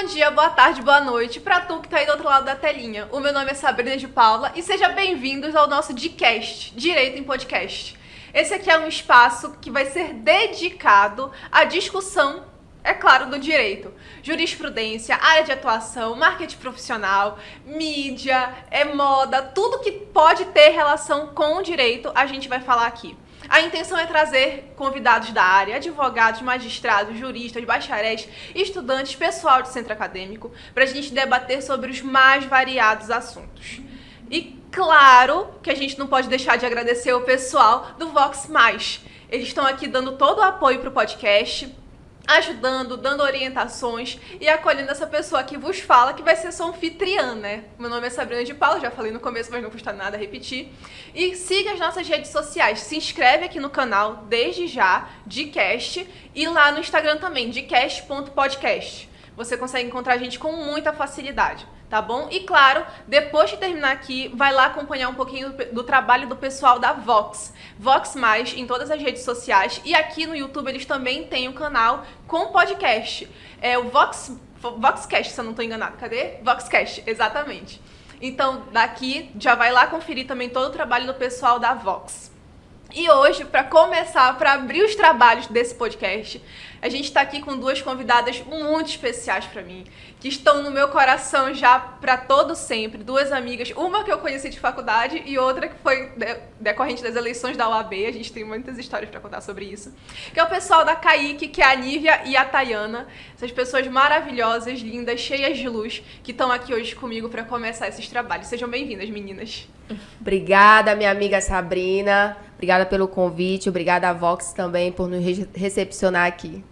Bom dia, boa tarde, boa noite pra tu que tá aí do outro lado da telinha. O meu nome é Sabrina de Paula e seja bem-vindos ao nosso Dcast, Direito em Podcast. Esse aqui é um espaço que vai ser dedicado à discussão, é claro, do direito. Jurisprudência, área de atuação, marketing profissional, mídia, moda, tudo que pode ter relação com o direito, a gente vai falar aqui. A intenção é trazer convidados da área, advogados, magistrados, juristas, bacharéis, estudantes, pessoal de centro acadêmico, para a gente debater sobre os mais variados assuntos. E claro que a gente não pode deixar de agradecer o pessoal do Vox+. Eles estão aqui dando todo o apoio para o podcast, ajudando, dando orientações e acolhendo essa pessoa que vos fala, que vai ser sua anfitriã, né? Meu nome é Sabrina de Paula, já falei no começo, mas não custa nada repetir. E siga as nossas redes sociais, se inscreve aqui no canal desde já, Dcast, e lá no Instagram também, dcast.podcast. Você consegue encontrar a gente com muita facilidade, tá bom? E claro, depois de terminar aqui, vai lá acompanhar um pouquinho do trabalho do pessoal da Vox. Vox+, em todas as redes sociais. E aqui no YouTube eles também têm um canal com podcast. É o Voxcast, se eu não estou enganado. Cadê? Voxcast, exatamente. Então, daqui já vai lá conferir também todo o trabalho do pessoal da Vox. E hoje, para começar, para abrir os trabalhos desse podcast, a gente está aqui com duas convidadas muito especiais para mim, que estão no meu coração já para todo sempre. Duas amigas, uma que eu conheci de faculdade e outra que foi decorrente das eleições da UAB. A gente tem muitas histórias para contar sobre isso. Que é o pessoal da Kaique, que é a Nívia e a Tayana. Essas pessoas maravilhosas, lindas, cheias de luz, que estão aqui hoje comigo para começar esses trabalhos. Sejam bem-vindas, meninas. Obrigada, minha amiga Sabrina. Obrigada pelo convite. Obrigada a Vox também por nos recepcionar aqui.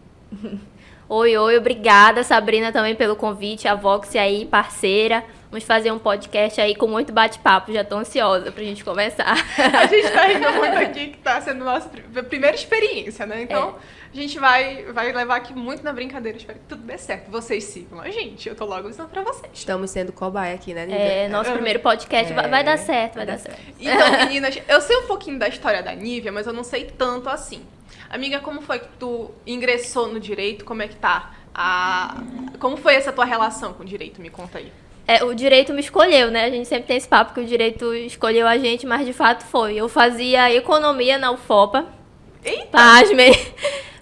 Oi, obrigada, Sabrina, também pelo convite. A Vox aí, parceira. Vamos fazer um podcast aí com muito bate-papo. Já tô ansiosa pra gente começar. A gente tá rindo muito aqui, que tá sendo nossa primeira experiência, né? Então, a gente vai levar aqui muito na brincadeira. Espero que tudo dê certo. Vocês sigam a gente. Eu tô logo avisando pra vocês. Estamos sendo cobaia aqui, né, Nívia? Nosso primeiro podcast. Vai dar certo, vai dar certo. Então, meninas, eu sei um pouquinho da história da Nívia, mas eu não sei tanto assim. Amiga, como foi que tu ingressou no direito? Como é que tá? Como foi essa tua relação com o direito? Me conta aí. O direito me escolheu, né? A gente sempre tem esse papo que o direito escolheu a gente, mas de fato foi. Eu fazia economia na UFOPA. Eita! Pasmem.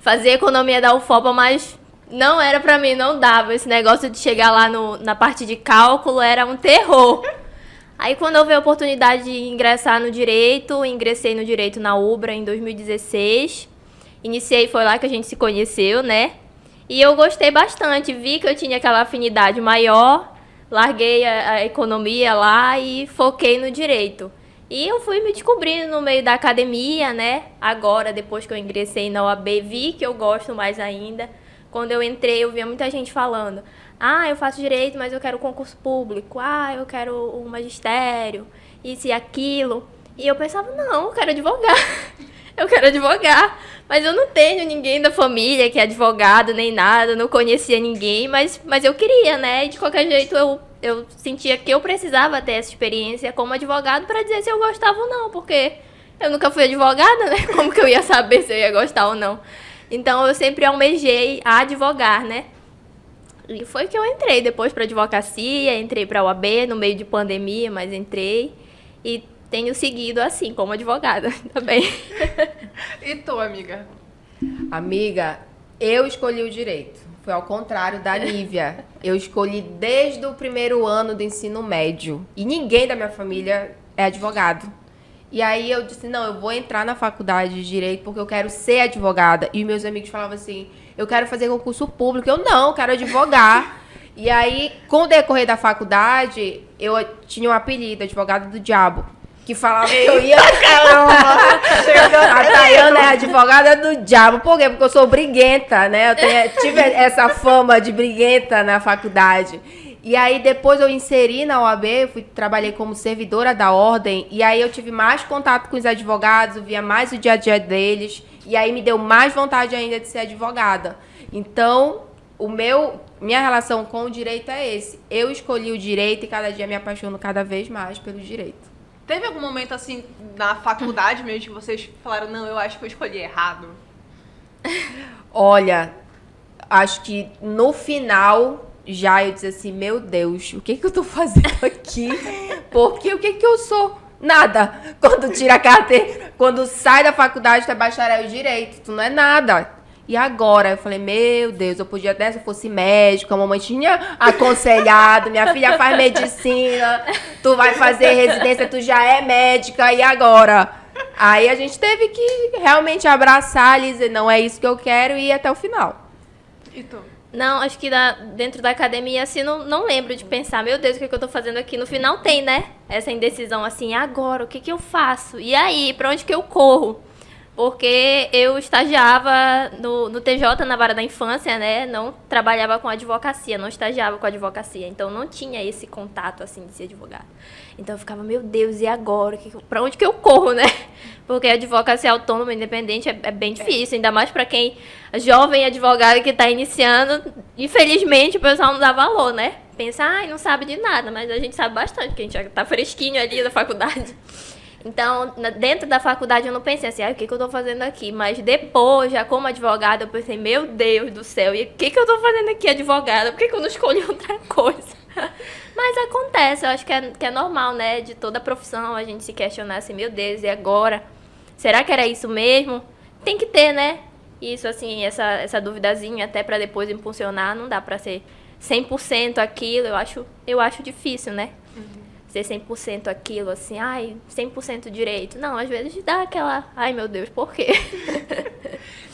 Fazia economia da UFOPA, mas não era pra mim, não dava. Esse negócio de chegar lá na parte de cálculo era um terror. Aí quando eu vi a oportunidade de ingressar no direito, ingressei no direito na UBRA em 2016. Iniciei, foi lá que a gente se conheceu, né? E eu gostei bastante, vi que eu tinha aquela afinidade maior, larguei a economia lá e foquei no direito. E eu fui me descobrindo no meio da academia, né? Agora, depois que eu ingressei na OAB, vi que eu gosto mais ainda. Quando eu entrei, eu via muita gente falando: eu faço direito, mas eu quero concurso público. Eu quero um magistério, isso e aquilo. E eu pensava, não, eu quero advogar. Eu quero advogar, mas eu não tenho ninguém da família que é advogado, nem nada, não conhecia ninguém, mas eu queria, né? E de qualquer jeito eu sentia que eu precisava ter essa experiência como advogado para dizer se eu gostava ou não, porque eu nunca fui advogada, né? Como que eu ia saber se eu ia gostar ou não? Então eu sempre almejei a advogar, né? E foi que eu entrei depois para advocacia, entrei para a UAB no meio de pandemia, mas entrei e tenho seguido assim, como advogada também. E tu, amiga? Amiga, eu escolhi o direito. Foi ao contrário da Nívia. Eu escolhi desde o primeiro ano do ensino médio. E ninguém da minha família é advogado. E aí eu disse, não, eu vou entrar na faculdade de direito porque eu quero ser advogada. E meus amigos falavam assim, eu quero fazer concurso público. Eu não, quero advogar. E aí, com o decorrer da faculdade, eu tinha um apelido, advogada do diabo. Que falava que eu ia... A Tayana é advogada do diabo. Por quê? Porque eu sou briguenta, né? Tive essa fama de briguenta na faculdade. E aí, depois eu inseri na OAB, trabalhei como servidora da ordem. E aí, eu tive mais contato com os advogados, eu via mais o dia a dia deles. E aí, me deu mais vontade ainda de ser advogada. Então, minha relação com o direito é esse. Eu escolhi o direito e cada dia me apaixono cada vez mais pelo direito. Teve algum momento, assim, na faculdade mesmo, que vocês falaram, não, eu acho que eu escolhi errado? Olha, acho que no final já eu disse assim, meu Deus, o que eu tô fazendo aqui? Porque o que eu sou? Nada. Quando tira a carteira, quando sai da faculdade, tu é bacharel em direito, tu não é nada. E agora, eu falei, meu Deus, eu podia até se eu fosse médico, a mamãe tinha aconselhado, minha filha faz medicina, tu vai fazer residência, tu já é médica, e agora? Aí a gente teve que realmente abraçar e dizer, não é isso que eu quero, e ir até o final. E tu? Não, acho que dentro da academia, assim, não lembro de pensar, meu Deus, o que eu tô fazendo aqui? No final tem, né? Essa indecisão, assim, agora, o que eu faço? E aí, pra onde que eu corro? Porque eu estagiava no TJ, na vara da infância, né? Não trabalhava com advocacia, não estagiava com advocacia. Então, não tinha esse contato, assim, de ser advogado. Então, eu ficava, meu Deus, e agora? Pra onde que eu corro, né? Porque a advocacia autônoma, independente, é bem difícil. Ainda mais pra quem, jovem advogado que tá iniciando. Infelizmente, o pessoal não dá valor, né? Pensa, ai, não sabe de nada. Mas a gente sabe bastante, porque a gente já tá fresquinho ali da faculdade. Então, dentro da faculdade eu não pensei assim, o que eu tô fazendo aqui? Mas depois, já como advogada, eu pensei, meu Deus do céu, e o que eu tô fazendo aqui, advogada? Por que eu não escolhi outra coisa? Mas acontece, eu acho que é normal, né? De toda a profissão, a gente se questionar assim, meu Deus, e agora? Será que era isso mesmo? Tem que ter, né? Isso, assim, essa duvidazinha, até pra depois impulsionar, não dá pra ser 100% aquilo, eu acho difícil, né? Ser 100% aquilo, assim, 100% direito. Não, às vezes dá aquela, ai meu Deus, por quê?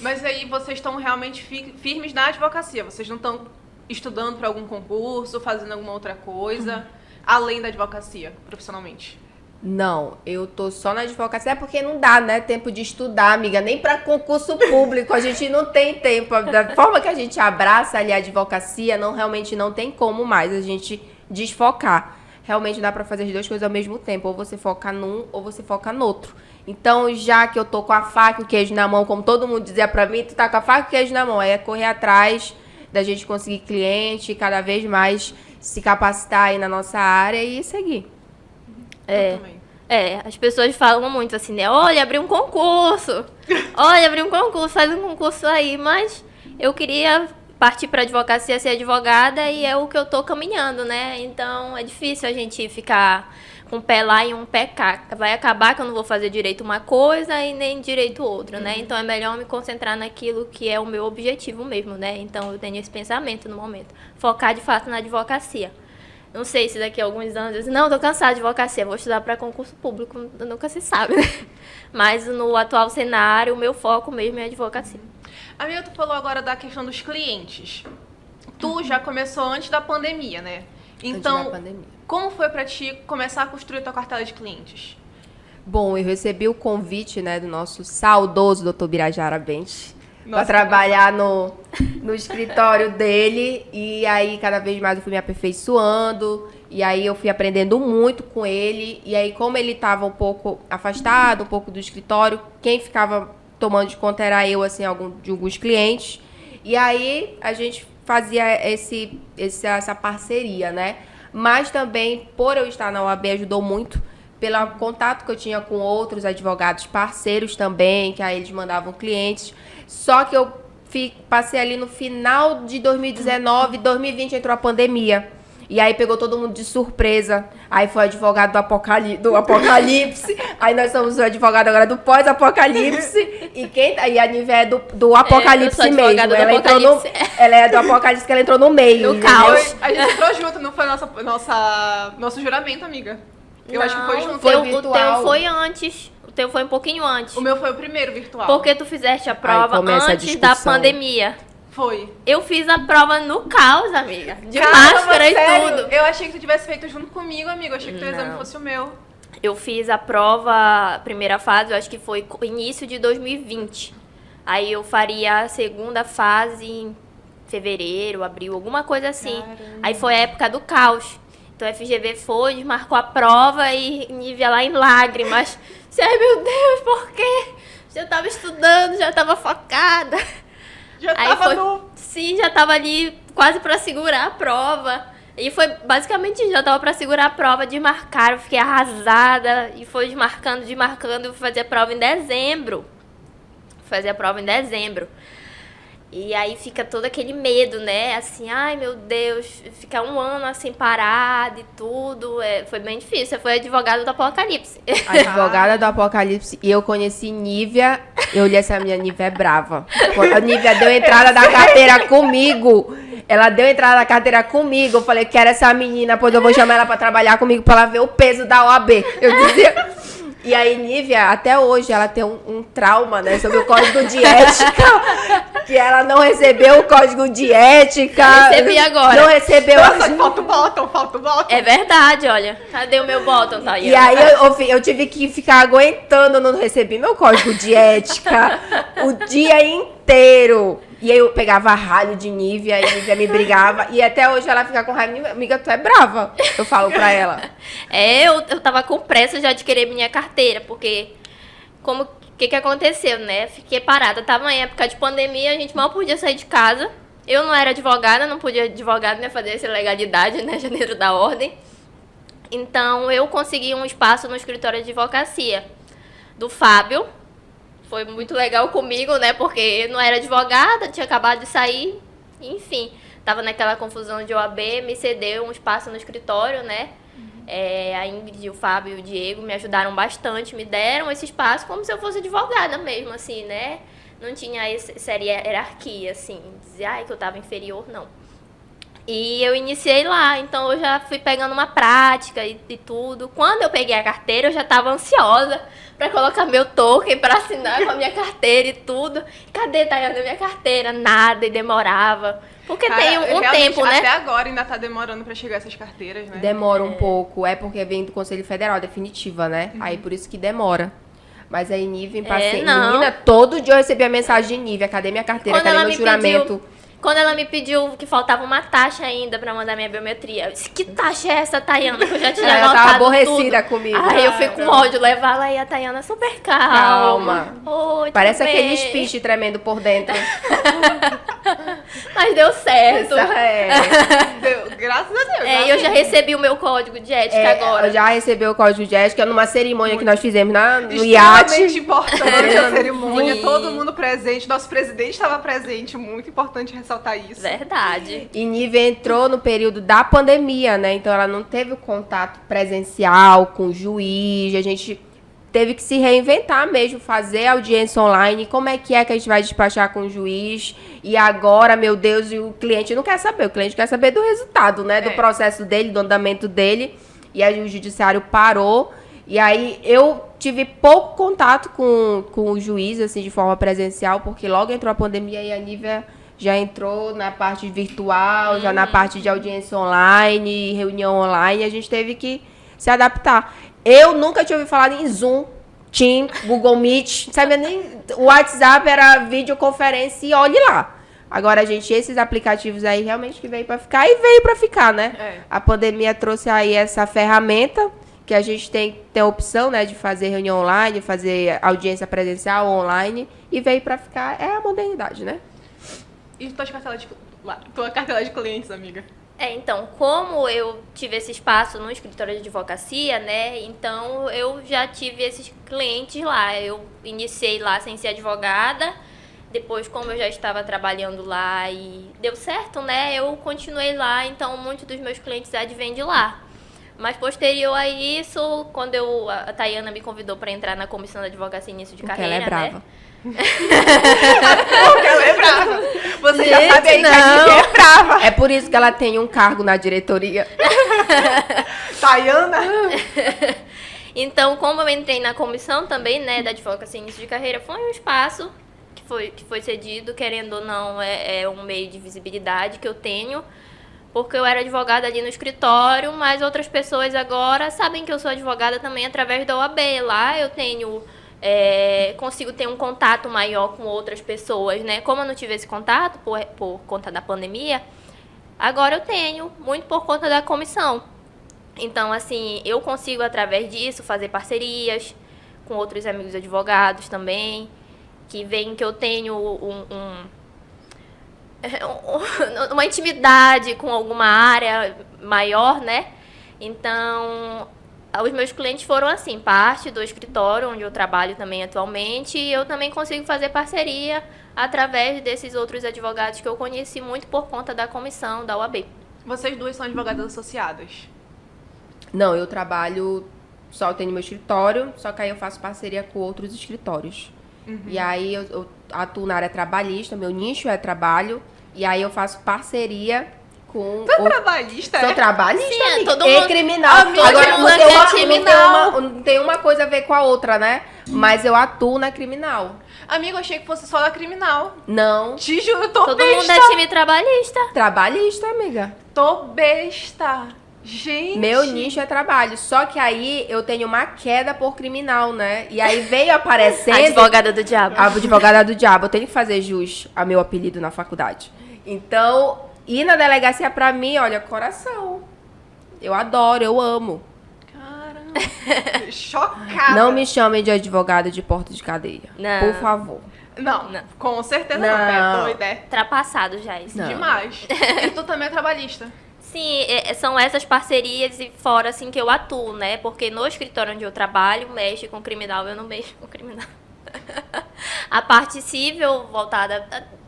Mas aí vocês estão realmente firmes na advocacia, vocês não estão estudando para algum concurso, fazendo alguma outra coisa, além da advocacia, profissionalmente? Não, eu tô só na advocacia, é porque não dá, né, tempo de estudar, amiga, nem para concurso público, a gente não tem tempo, da forma que a gente abraça ali a advocacia, realmente não tem como mais a gente desfocar. Realmente dá pra fazer as duas coisas ao mesmo tempo. Ou você foca num, ou você foca no outro. Então, já que eu tô com a faca e o queijo na mão, como todo mundo dizia pra mim, tu tá com a faca e o queijo na mão. Aí é correr atrás da gente conseguir cliente, cada vez mais se capacitar aí na nossa área e seguir. As pessoas falam muito assim, né? Olha, abri um concurso. Olha, abri um concurso, faz um concurso aí. Mas eu queria partir para advocacia, ser advogada, e é o que eu tô caminhando, né? Então, é difícil a gente ficar com um pé lá e um pé cá. Vai acabar que eu não vou fazer direito uma coisa e nem direito outra, né? Então, é melhor me concentrar naquilo que é o meu objetivo mesmo, né? Então, eu tenho esse pensamento no momento. Focar, de fato, na advocacia. Não sei se daqui a alguns anos eu digo, não, tô cansada de advocacia, vou estudar para concurso público, nunca se sabe, né? Mas no atual cenário, o meu foco mesmo é a advocacia. Amiga, tu falou agora da questão dos clientes. Tu já começou antes da pandemia, né? Então, Antes da pandemia. Como foi pra ti começar a construir tua cartela de clientes? Bom, eu recebi o convite, né, do nosso saudoso Dr. Birajara Bentes para Nossa, trabalhar no escritório dele, e aí cada vez mais eu fui me aperfeiçoando, e aí eu fui aprendendo muito com ele, e aí como ele estava um pouco afastado, um pouco do escritório, quem ficava tomando de conta era eu, assim, de alguns clientes, e aí a gente fazia essa parceria, né? Mas também, por eu estar na OAB, ajudou muito pelo contato que eu tinha com outros advogados parceiros também, que aí eles mandavam clientes. Só que eu passei ali no final de 2019, 2020 entrou a pandemia. E aí pegou todo mundo de surpresa. Aí foi o advogado do Apocalipse. Aí nós somos o advogado agora do pós-apocalipse. E a Nívia é do Apocalipse eu sou mesmo. advogada do Ela Apocalipse. ela é do Apocalipse, que ela entrou no meio. No entendeu? caos. A gente entrou junto, não foi nosso juramento, amiga? Eu acho que foi junto. Foi o virtual. teu foi antes. O teu foi um pouquinho antes. O meu foi o primeiro virtual. Porque tu fizeste a prova começa a antes da discussão. pandemia. Foi. Eu fiz a prova no caos, amiga. De Caramba, máscara e sério? tudo. Eu achei que tu tivesse feito junto comigo, amigo. Eu achei que teu exame Não. fosse o meu. Eu fiz a prova, primeira fase, eu acho que foi início de 2020. Aí eu faria a segunda fase em fevereiro, abril, alguma coisa assim. Caramba. Aí foi a época do caos. Então a FGV foi, desmarcou a prova e Nívia lá em lágrimas. Ai, meu Deus, por quê? Já tava estudando, já tava focada. Já Aí tava foi, no... sim, já tava ali quase pra segurar a prova. E foi basicamente isso, já tava pra segurar a prova, desmarcaram, fiquei arrasada. E foi desmarcando, eu fui fazer a prova em dezembro. E aí fica todo aquele medo, né? Assim, ai meu Deus, ficar um ano assim parado e tudo. Foi bem difícil. Você foi advogada do Apocalipse. Advogada do Apocalipse. E eu conheci Nívia. Eu olhei essa minha Nívia é brava. A Nívia deu entrada da carteira comigo. Ela deu entrada da carteira comigo. Eu falei, quero essa menina, pois eu vou chamar ela pra trabalhar comigo pra ela ver o peso da OAB. Eu dizia... E aí, Nívia, até hoje, ela tem um trauma, né, sobre o código de ética, que ela não recebeu o código de ética. Recebi agora. Não recebeu. Nossa, falta o bottom. É verdade, olha. Cadê o meu bottom, Tayana? E aí, eu tive que ficar aguentando, não recebi meu código de ética o dia inteiro. E aí, eu pegava ralho de Nívia, e Nívia me brigava. E até hoje, ela fica com raiva. Amiga, tu é brava. Eu falo pra ela. Eu tava com pressa já de querer minha carteira, porque o que aconteceu, né? Fiquei parada, tava em época de pandemia, a gente mal podia sair de casa. Eu não era advogada, não podia advogada, né, fazer essa legalidade, né, janeiro da ordem. Então, eu consegui um espaço no escritório de advocacia do Fábio. Foi muito legal comigo, né, porque eu não era advogada, tinha acabado de sair, enfim. Tava naquela confusão de OAB, me cedeu um espaço no escritório, né. A Ingrid, o Fábio e o Diego me ajudaram bastante, me deram esse espaço como se eu fosse advogada mesmo, assim, né? Não tinha essa hierarquia, assim, dizer que eu tava inferior, não. E eu iniciei lá, então eu já fui pegando uma prática e tudo. Quando eu peguei a carteira, eu já tava ansiosa pra colocar meu token, pra assinar com a minha carteira e tudo. Cadê, Tayana, minha carteira? Nada, e demorava. Porque tem um tempo, né? Até agora ainda tá demorando pra chegar essas carteiras, né? Demora um pouco. É porque vem do Conselho Federal, definitiva, né? Aí por isso que demora. Mas aí, Nívia, impaciente. Menina, todo dia eu recebia mensagem de Nívia. Cadê minha carteira? Cadê meu juramento? Quando ela me pediu que faltava uma taxa ainda pra mandar minha biometria, eu disse, que taxa é essa, Tayana? Que eu já tinha anotado tava aborrecida tudo. comigo. Aí eu fui com ódio levar lá e a Tayana super calma. Oi, parece tudo aquele bem? speech tremendo por dentro. Mas deu certo. Graças a Deus. E eu já recebi o meu código de ética agora. Eu já recebi o código de ética numa cerimônia que nós fizemos no iate. iate. Importante a cerimônia, todo mundo presente. Nosso presidente estava presente, muito importante ressaltar isso. Verdade. E Nívia entrou no período da pandemia, né? Então ela não teve o contato presencial com o juiz. A gente teve que se reinventar mesmo, fazer audiência online. Como é que a gente vai despachar com o juiz? E agora, meu Deus, e o cliente não quer saber. O cliente quer saber do resultado, né? Do processo dele, do andamento dele. E aí o judiciário parou. E aí eu tive pouco contato com o juiz, assim, de forma presencial, porque logo entrou a pandemia e a Nívia já entrou na parte virtual, já na parte de audiência online, reunião online, a gente teve que se adaptar. Eu nunca tinha ouvido falar em Zoom, Team, Google Meet, sabe nem o WhatsApp era videoconferência e olhe lá. Agora, gente, esses aplicativos aí realmente que veio para ficar e veio para ficar, né? A pandemia trouxe aí essa ferramenta que a gente tem a opção, né, de fazer reunião online, fazer audiência presencial online e veio para ficar. É a modernidade, né? E tua cartela de clientes, amiga? Então, como eu tive esse espaço no escritório de advocacia, né, então eu já tive esses clientes lá. Eu iniciei lá sem ser advogada, depois como eu já estava trabalhando lá e deu certo, né, eu continuei lá, então muitos dos meus clientes advêm de lá. Mas posterior a isso, quando a Tayana me convidou para entrar na comissão da advocacia início de carreira, ela é brava. né? Porque ela é brava. Você já sabe aí que a Nívia é brava. É por isso que ela tem um cargo na diretoria. Tayana? Então, como eu entrei na comissão também, né, da advocacia início de carreira, foi um espaço que foi cedido, querendo ou não, é um meio de visibilidade que eu tenho, porque eu era advogada ali no escritório, mas outras pessoas agora sabem que eu sou advogada também através da OAB. Lá eu tenho... consigo ter um contato maior com outras pessoas, né? Como eu não tive esse contato por conta da pandemia, agora eu tenho, muito por conta da comissão. Então, assim, eu consigo, através disso, fazer parcerias com outros amigos advogados também, que veem que eu tenho uma intimidade com alguma área maior, né? Então, os meus clientes foram assim, parte do escritório onde eu trabalho também atualmente, e eu também consigo fazer parceria através desses outros advogados que eu conheci muito por conta da comissão da UAB. Vocês duas são advogadas associadas. Não, eu trabalho, só tenho meu escritório, só que aí eu faço parceria com outros escritórios. E aí eu atuo na área trabalhista, meu nicho é trabalho, e aí eu faço parceria com... Tu é trabalhista, Sou trabalhista, Sim, amiga. todo E mundo- criminal. Amiga, Agora, todo não mundo tem, aqui é uma, criminal. não tem uma coisa a ver com a outra, né? Mas eu atuo na criminal. Amigo, eu achei que fosse só da criminal. Não, Te juro, eu tô Todo besta. mundo é time trabalhista. trabalhista, amiga. Tô besta. Gente. Meu nicho é trabalho. Só que aí eu tenho uma queda por criminal, né? E aí veio aparecendo... Advogada do diabo. A advogada do diabo. Eu tenho que fazer jus a meu apelido na faculdade. Então, ir na delegacia pra mim, olha, coração. Eu adoro, eu amo. Caramba. Chocada. Não me chamem de advogada de porta de cadeia. Não. Por favor. Não, Não. com certeza não. Não. É doida, é Ultrapassado já isso. Não. demais. E tu também é trabalhista. Sim, são essas parcerias e fora assim que eu atuo, né? Porque no escritório onde eu trabalho, mexe com criminal, eu não mexo com criminal. A parte civil voltada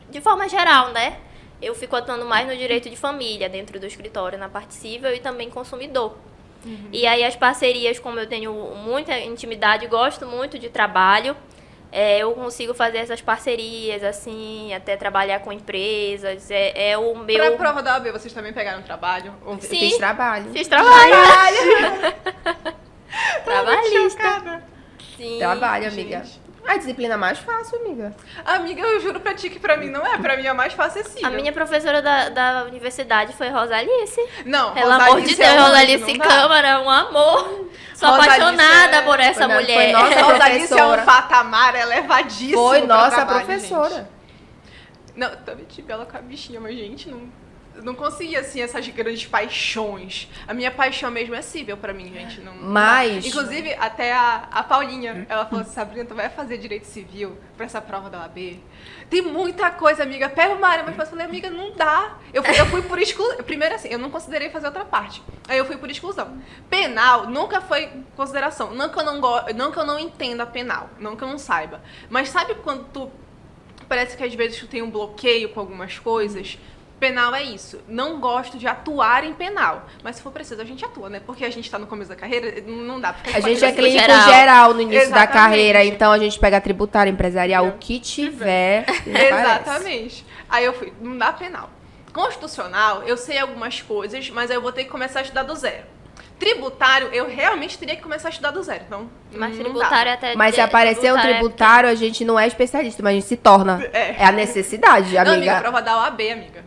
de forma geral, né? Eu fico atuando mais no direito de família dentro do escritório, na parte civil e também consumidor. E aí as parcerias, como eu tenho muita intimidade, gosto muito de trabalho, eu consigo fazer essas parcerias, assim, até trabalhar com empresas, é o meu... Pra prova da OAB, vocês também pegaram trabalho? Ou... Sim. Fiz trabalho. Fiz trabalho. Tô Trabalhista. chocada. Sim. Trabalho, amiga. Gente. A disciplina mais fácil, amiga. Amiga, eu juro pra ti que pra mim não é. Pra mim é mais fácil A minha professora da universidade foi Rosalice. Não, Pelo amor de Deus, é Rosalice não dá. Câmara, um amor. Sou Rosalice apaixonada é- por essa Foi mulher. nossa Rosalice é um professora. patamar elevadíssimo. Foi pra nossa trabalho, professora. gente. Não, eu também tive ela com a bichinha, mas, gente, não conseguia, assim, essas grandes paixões. A minha paixão mesmo é cível pra mim, gente. Não, Mas- não. Inclusive, até a Paulinha, ela falou assim, Sabrina, tu vai fazer direito civil pra essa prova da OAB? Tem muita coisa, amiga. Pega uma área mais fácil. Eu falei, amiga, não dá. Eu fui por exclusão. Primeiro, assim, eu não considerei fazer outra parte. Aí eu fui por exclusão. Penal nunca foi consideração. Não que eu não entenda penal. Não que eu não saiba. Mas sabe quando tu... Parece que às vezes tu tem um bloqueio com algumas coisas. Penal é isso. Não gosto de atuar em penal. Mas se for preciso, a gente atua, né? Porque a gente tá no começo da carreira, não dá. Porque A gente é pode- clínico geral. geral no início da Exatamente. carreira, então a gente pega tributário, empresarial, o que tiver. Exatamente. Aí eu fui, não dá penal. Constitucional, eu sei algumas coisas, mas aí eu vou ter que começar a estudar do zero. Tributário, eu realmente teria que começar a estudar do zero. Então, Mas não tributário dá. até... Mas se aparecer um tributário, a gente não é especialista, mas a gente se torna. É. É a necessidade, Não, amiga, amiga. prova da OAB, amiga.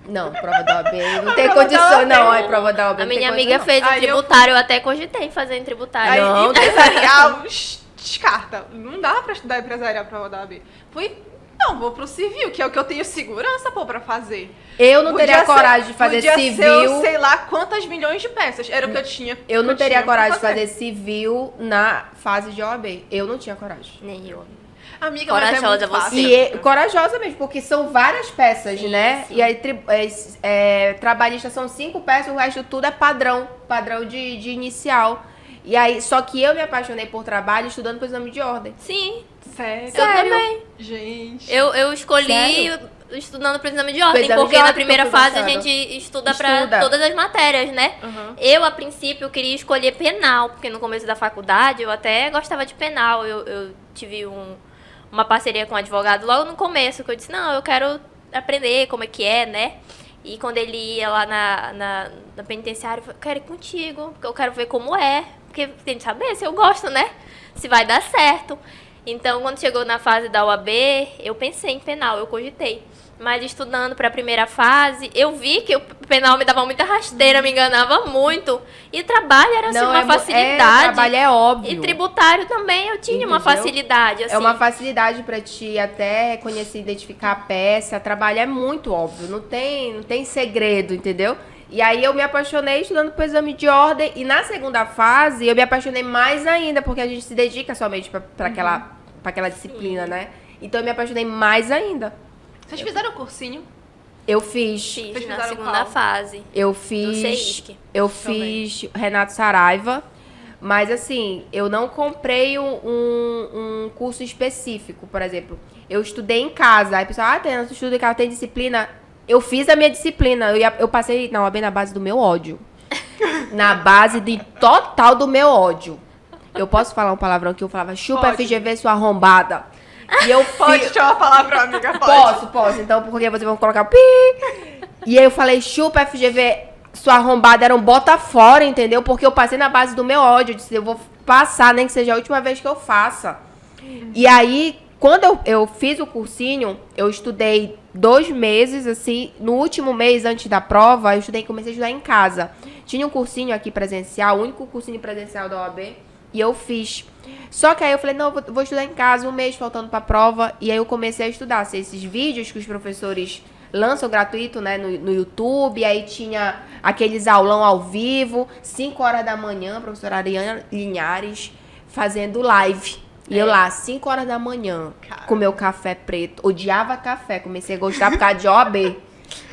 Não, prova da OAB não tem prova da condições, OAB. não. A prova da OAB A não tem minha condição, amiga não. fez Aí em tributário, eu até cogitei fazer em tributário. Aí, Não. empresarial, descarta. Não dá pra estudar empresarial prova da OAB. Fui, não, vou pro civil, que é o que eu tenho segurança, pô, pra fazer. Eu não teria Podia ser- coragem de fazer podia civil. Ser, eu sei lá quantas milhões de peças. Era o que eu tinha. Eu não que teria tinha pra coragem de fazer civil na fase de OAB. Eu não tinha coragem. Nem eu. Amiga, mas é Corajosa muito você. fácil. E corajosa mesmo, porque são várias peças, Sim, né? sim. E aí, trabalhista são 5 peças, o resto tudo é padrão de inicial. E aí, só que eu me apaixonei por trabalho estudando pro exame de ordem. Sim, Sério? eu também. Gente. Eu escolhi Sério? estudando pro exame de ordem, exame de porque ordem na que eu primeira fui fase a gostando. gente estuda pra Estuda. todas as matérias, né? Uhum. Eu, a princípio, queria escolher penal, porque no começo da faculdade eu até gostava de penal. Eu tive uma parceria com um advogado logo no começo, que eu disse, não, eu quero aprender como é que é, né? E quando ele ia lá na penitenciária, eu falei, quero ir contigo, porque eu quero ver como é. Porque tem que saber se eu gosto, né? Se vai dar certo. Então, quando chegou na fase da UAB, eu pensei em penal, eu cogitei. Mas estudando para a primeira fase, eu vi que o penal me dava muita rasteira, me enganava muito. E trabalho era assim, uma facilidade. trabalho é óbvio. E tributário também eu tinha uma Entendeu? facilidade, assim. É uma facilidade pra ti até reconhecer, identificar a peça. Trabalho é muito óbvio, não tem segredo, entendeu? E aí eu me apaixonei estudando pro exame de ordem. E na segunda fase eu me apaixonei mais ainda, porque a gente se dedica somente pra aquela disciplina, né? Então eu me apaixonei mais ainda. Vocês fizeram o cursinho? Eu fiz. Fiz Vocês na fizeram segunda qual? fase. Eu Do fiz. CEISC. Eu fiz Renato Saraiva. Mas assim, eu não comprei um curso específico, por exemplo. Eu estudei em casa. Aí o pessoal, Taiana, tu estuda em casa, tem disciplina? Eu fiz a minha disciplina. Eu passei na OAB na base do meu ódio. Na base total do meu ódio. Eu posso falar um palavrão que eu falava, chupa Pode. FGV, sua arrombada. E eu Pode chamar a palavra, amiga, pode. Posso. Então, porque vocês vão colocar o pi. E aí eu falei, chupa FGV, sua arrombada, era um bota fora, entendeu? Porque eu passei na base do meu ódio. Eu disse, eu vou passar, nem que seja a última vez que eu faça. E aí, quando eu fiz o cursinho, eu estudei 2 meses, assim. No último mês, antes da prova, comecei a estudar em casa. Tinha um cursinho aqui presencial, o único cursinho presencial da OAB. E eu fiz. Só que aí eu falei, não, eu vou estudar em casa, 1 mês faltando pra prova. E aí eu comecei a estudar. Assim, esses vídeos que os professores lançam gratuito, né, no YouTube. E aí tinha aqueles aulão ao vivo, 5 horas da manhã, a professora Ariana Linhares fazendo live. E eu lá, 5 horas da manhã, com meu café preto. Odiava café, comecei a gostar por causa de OAB.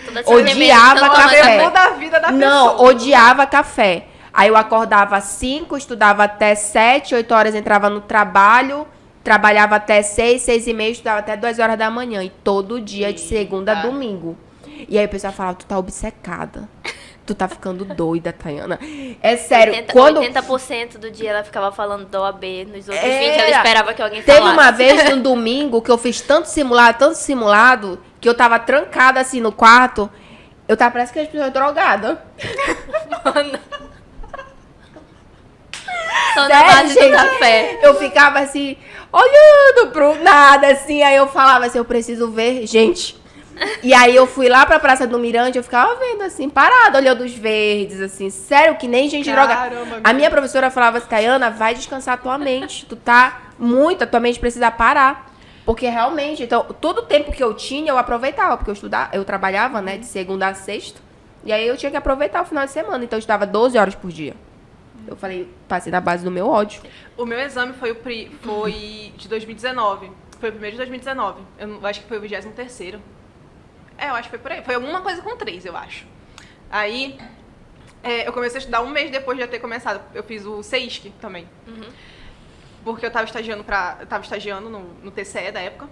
Toda Odiava semana, café. Muda a vida da Não, pessoa. odiava café. Aí eu acordava às 5, estudava até 7, 8 horas entrava no trabalho, trabalhava até 6, 6 e meia, estudava até 2 horas da manhã. E todo dia, de segunda a domingo. E aí o pessoal falava, tu tá obcecada. Tu tá ficando doida, Taiana. É sério, 80% do dia ela ficava falando da OAB, nos outros 20 ela esperava que alguém Teve falasse. uma vez, no domingo, que eu fiz tanto simulado, que eu tava trancada assim no quarto. Eu tava parece que as pessoas drogadas. Só na Sério, base do gente? café. Eu ficava assim, olhando pro nada, assim. Aí eu falava assim, eu preciso ver gente. E aí eu fui lá pra Praça do Mirante, eu ficava vendo assim, parada, olhando os verdes, assim. Sério, que nem gente drogada. Caramba, A minha professora falava assim, Taiana, vai descansar a tua mente. Tu tá muito, a tua mente precisa parar. Porque realmente, então, todo o tempo que eu tinha, eu aproveitava. Porque eu trabalhava, né, de segunda a sexta. E aí eu tinha que aproveitar o final de semana. Então eu estudava 12 horas por dia. Eu falei, passei na base do meu ódio. O meu exame foi de 2019. Foi o primeiro de 2019. Eu acho que foi o 23º. Eu acho que foi por aí. Foi alguma coisa com 3, eu acho. Aí, eu comecei a estudar 1 mês depois de já ter começado. Eu fiz o CEISC também. Porque eu tava estagiando no TCE da época.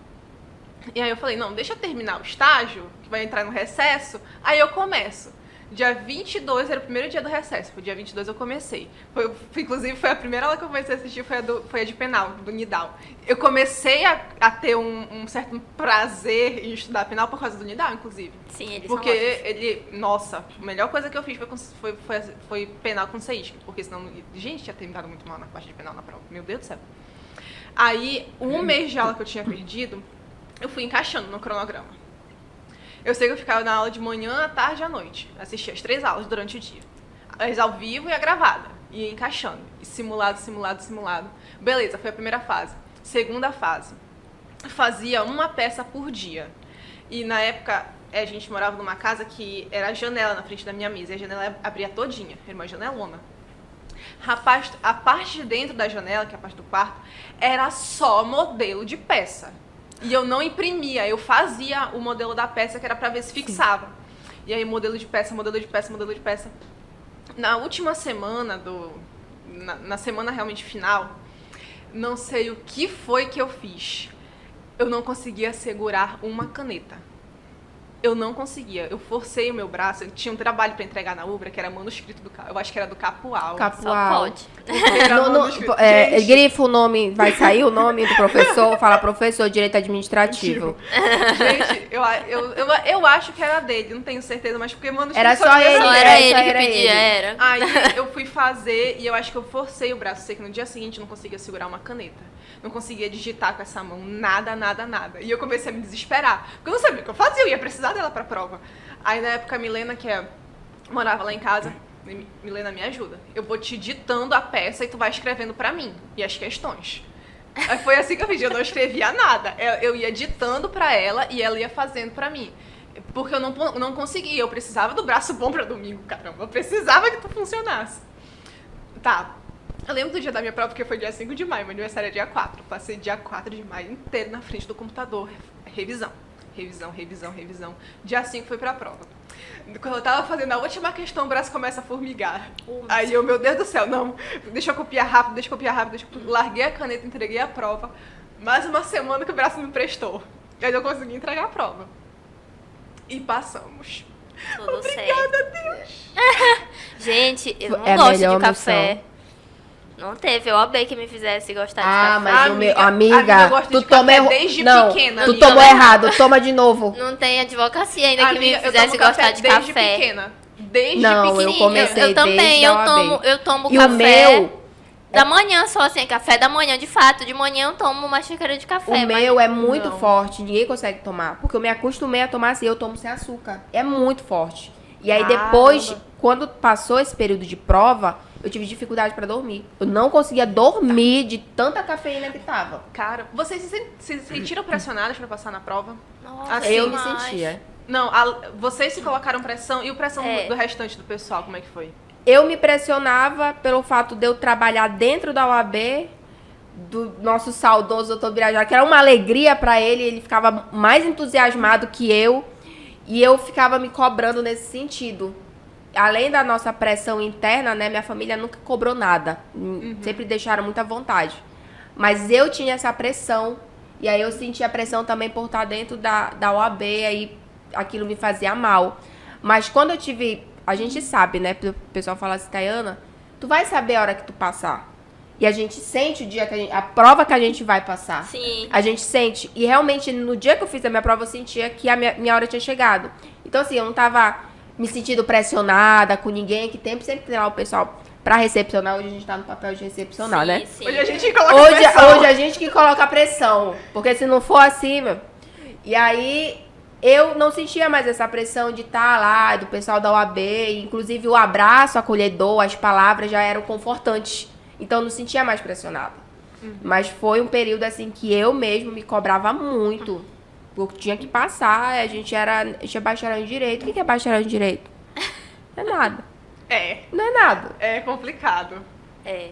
E aí eu falei, não, deixa eu terminar o estágio, que vai entrar no recesso, aí eu começo. Dia 22 era o primeiro dia do recesso, foi dia 22 eu comecei. Inclusive, foi a primeira aula que eu comecei a assistir, foi a de penal, do Nidal. Eu comecei a ter um certo prazer em estudar penal por causa do Nidal, inclusive. Sim, eles Porque nossa, a melhor coisa que eu fiz foi penal com CEISC, porque senão, gente, tinha terminado muito mal na parte de penal na prova, meu Deus do céu. Aí, 1 mês de aula que eu tinha perdido, eu fui encaixando no cronograma. Eu sei que eu ficava na aula de manhã, à tarde e à noite. Assistia as 3 aulas durante o dia. As ao vivo e a gravada. Ia encaixando. E simulado. Beleza, foi a primeira fase. Segunda fase. Fazia 1 peça por dia. E na época, a gente morava numa casa que era a janela na frente da minha mesa. E a janela abria todinha. Era uma janelona. Rapaz, a parte de dentro da janela, que é a parte do quarto, era só modelo de peça. E eu não imprimia, eu fazia o modelo da peça que era pra ver se fixava. Sim. E aí, modelo de peça. Na última semana, na semana realmente final, não sei o que foi que eu fiz. Eu não conseguia segurar uma caneta. Eu não conseguia. Eu forcei o meu braço. Eu tinha um trabalho pra entregar na Ubra, que era manuscrito eu acho que era do Capoal. Só pode. Grifa o nome, vai sair o nome do professor, fala professor, direito administrativo. Gente, eu acho que era dele, não tenho certeza, mas porque manuscrito era só ele. Só era ele que pedia, era. Aí eu fui fazer e eu acho que eu forcei o braço, sei que no dia seguinte eu não conseguia segurar uma caneta. Não conseguia digitar com essa mão, nada. E eu comecei a me desesperar, porque eu não sabia o que eu fazia, eu ia precisar dela pra prova. Aí na época a Milena, morava lá em casa, Milena, me ajuda. Eu vou te ditando a peça e tu vai escrevendo pra mim, e as questões. Aí foi assim que eu fiz, eu não escrevia nada. Eu ia ditando pra ela e ela ia fazendo pra mim. Porque eu não conseguia, eu precisava do braço bom pra domingo, caramba. Eu precisava que tu funcionasse. Tá. Eu lembro do dia da minha prova, porque foi dia 5 de maio, meu aniversário é dia 4. Eu passei dia 4 de maio inteiro na frente do computador, revisão. revisão. Dia 5 foi pra prova. Quando eu tava fazendo a última questão, o braço começa a formigar. Aí eu, meu Deus do céu, não, deixa eu copiar rápido. Larguei a caneta, entreguei a prova. Mais uma semana que o braço me prestou. Aí eu consegui entregar a prova. E passamos. Tudo Obrigada, certo. Deus. Gente, eu não É a gosto de melhor café. Não teve OAB que me fizesse gostar de Ah, café. mas Amiga, amiga, eu gosto tu de toma café desde não, pequena, tu amiga. tomou errado, toma de novo. Não tem advocacia ainda que Amiga, me fizesse gostar de desde café. pequena. Desde Não, pequena. eu comecei eu também, desde a OAB. eu tomo E café o meu, da manhã só, assim, café da manhã, de fato. De manhã eu tomo uma xícara de café. o meu é muito não. forte, ninguém consegue tomar, porque eu me acostumei a tomar assim, eu tomo sem açúcar. É muito forte. E aí depois, Caramba. quando passou esse período de prova, eu tive dificuldade pra dormir. Eu não conseguia dormir de tanta cafeína que tava. Cara, vocês se sentiram pressionadas pra passar na prova? Nossa, Assim, Eu me demais. sentia. Não, vocês se colocaram pressão e o pressão É. do restante do pessoal, como é que foi? Eu me pressionava pelo fato de eu trabalhar dentro da UAB, do nosso saudoso doutor Birajara, que era uma alegria pra ele, ele ficava mais entusiasmado que eu, e eu ficava me cobrando nesse sentido. Além da nossa pressão interna, né, minha família nunca cobrou nada, sempre deixaram muita vontade. Mas eu tinha essa pressão, e aí eu sentia a pressão também por estar dentro da UAB, aí aquilo me fazia mal. Mas quando eu tive, a gente sabe, né, o pessoal fala assim, Tayana, tu vai saber a hora que tu passar. E a gente sente o dia que a prova que a gente vai passar. Sim. A gente sente. E realmente, no dia que eu fiz a minha prova, eu sentia que a minha hora tinha chegado. Então, assim, eu não tava me sentindo pressionada com ninguém, que sempre tem lá o pessoal pra recepcionar. Hoje a gente tá no papel de recepcionar, Sim, né? sim. Hoje a gente coloca Hoje pressão. a gente que coloca a pressão. Porque se não for assim, meu... E aí, eu não sentia mais essa pressão de estar lá, do pessoal da UAB. Inclusive, o abraço acolhedor, as palavras já eram confortantes. Então, eu não sentia mais pressionada. Mas foi um período, assim, que eu mesmo me cobrava muito. Eu tinha que passar, a gente tinha bacharel em Direito. O que é bacharel em Direito? Não é nada. Não é nada. É complicado. É.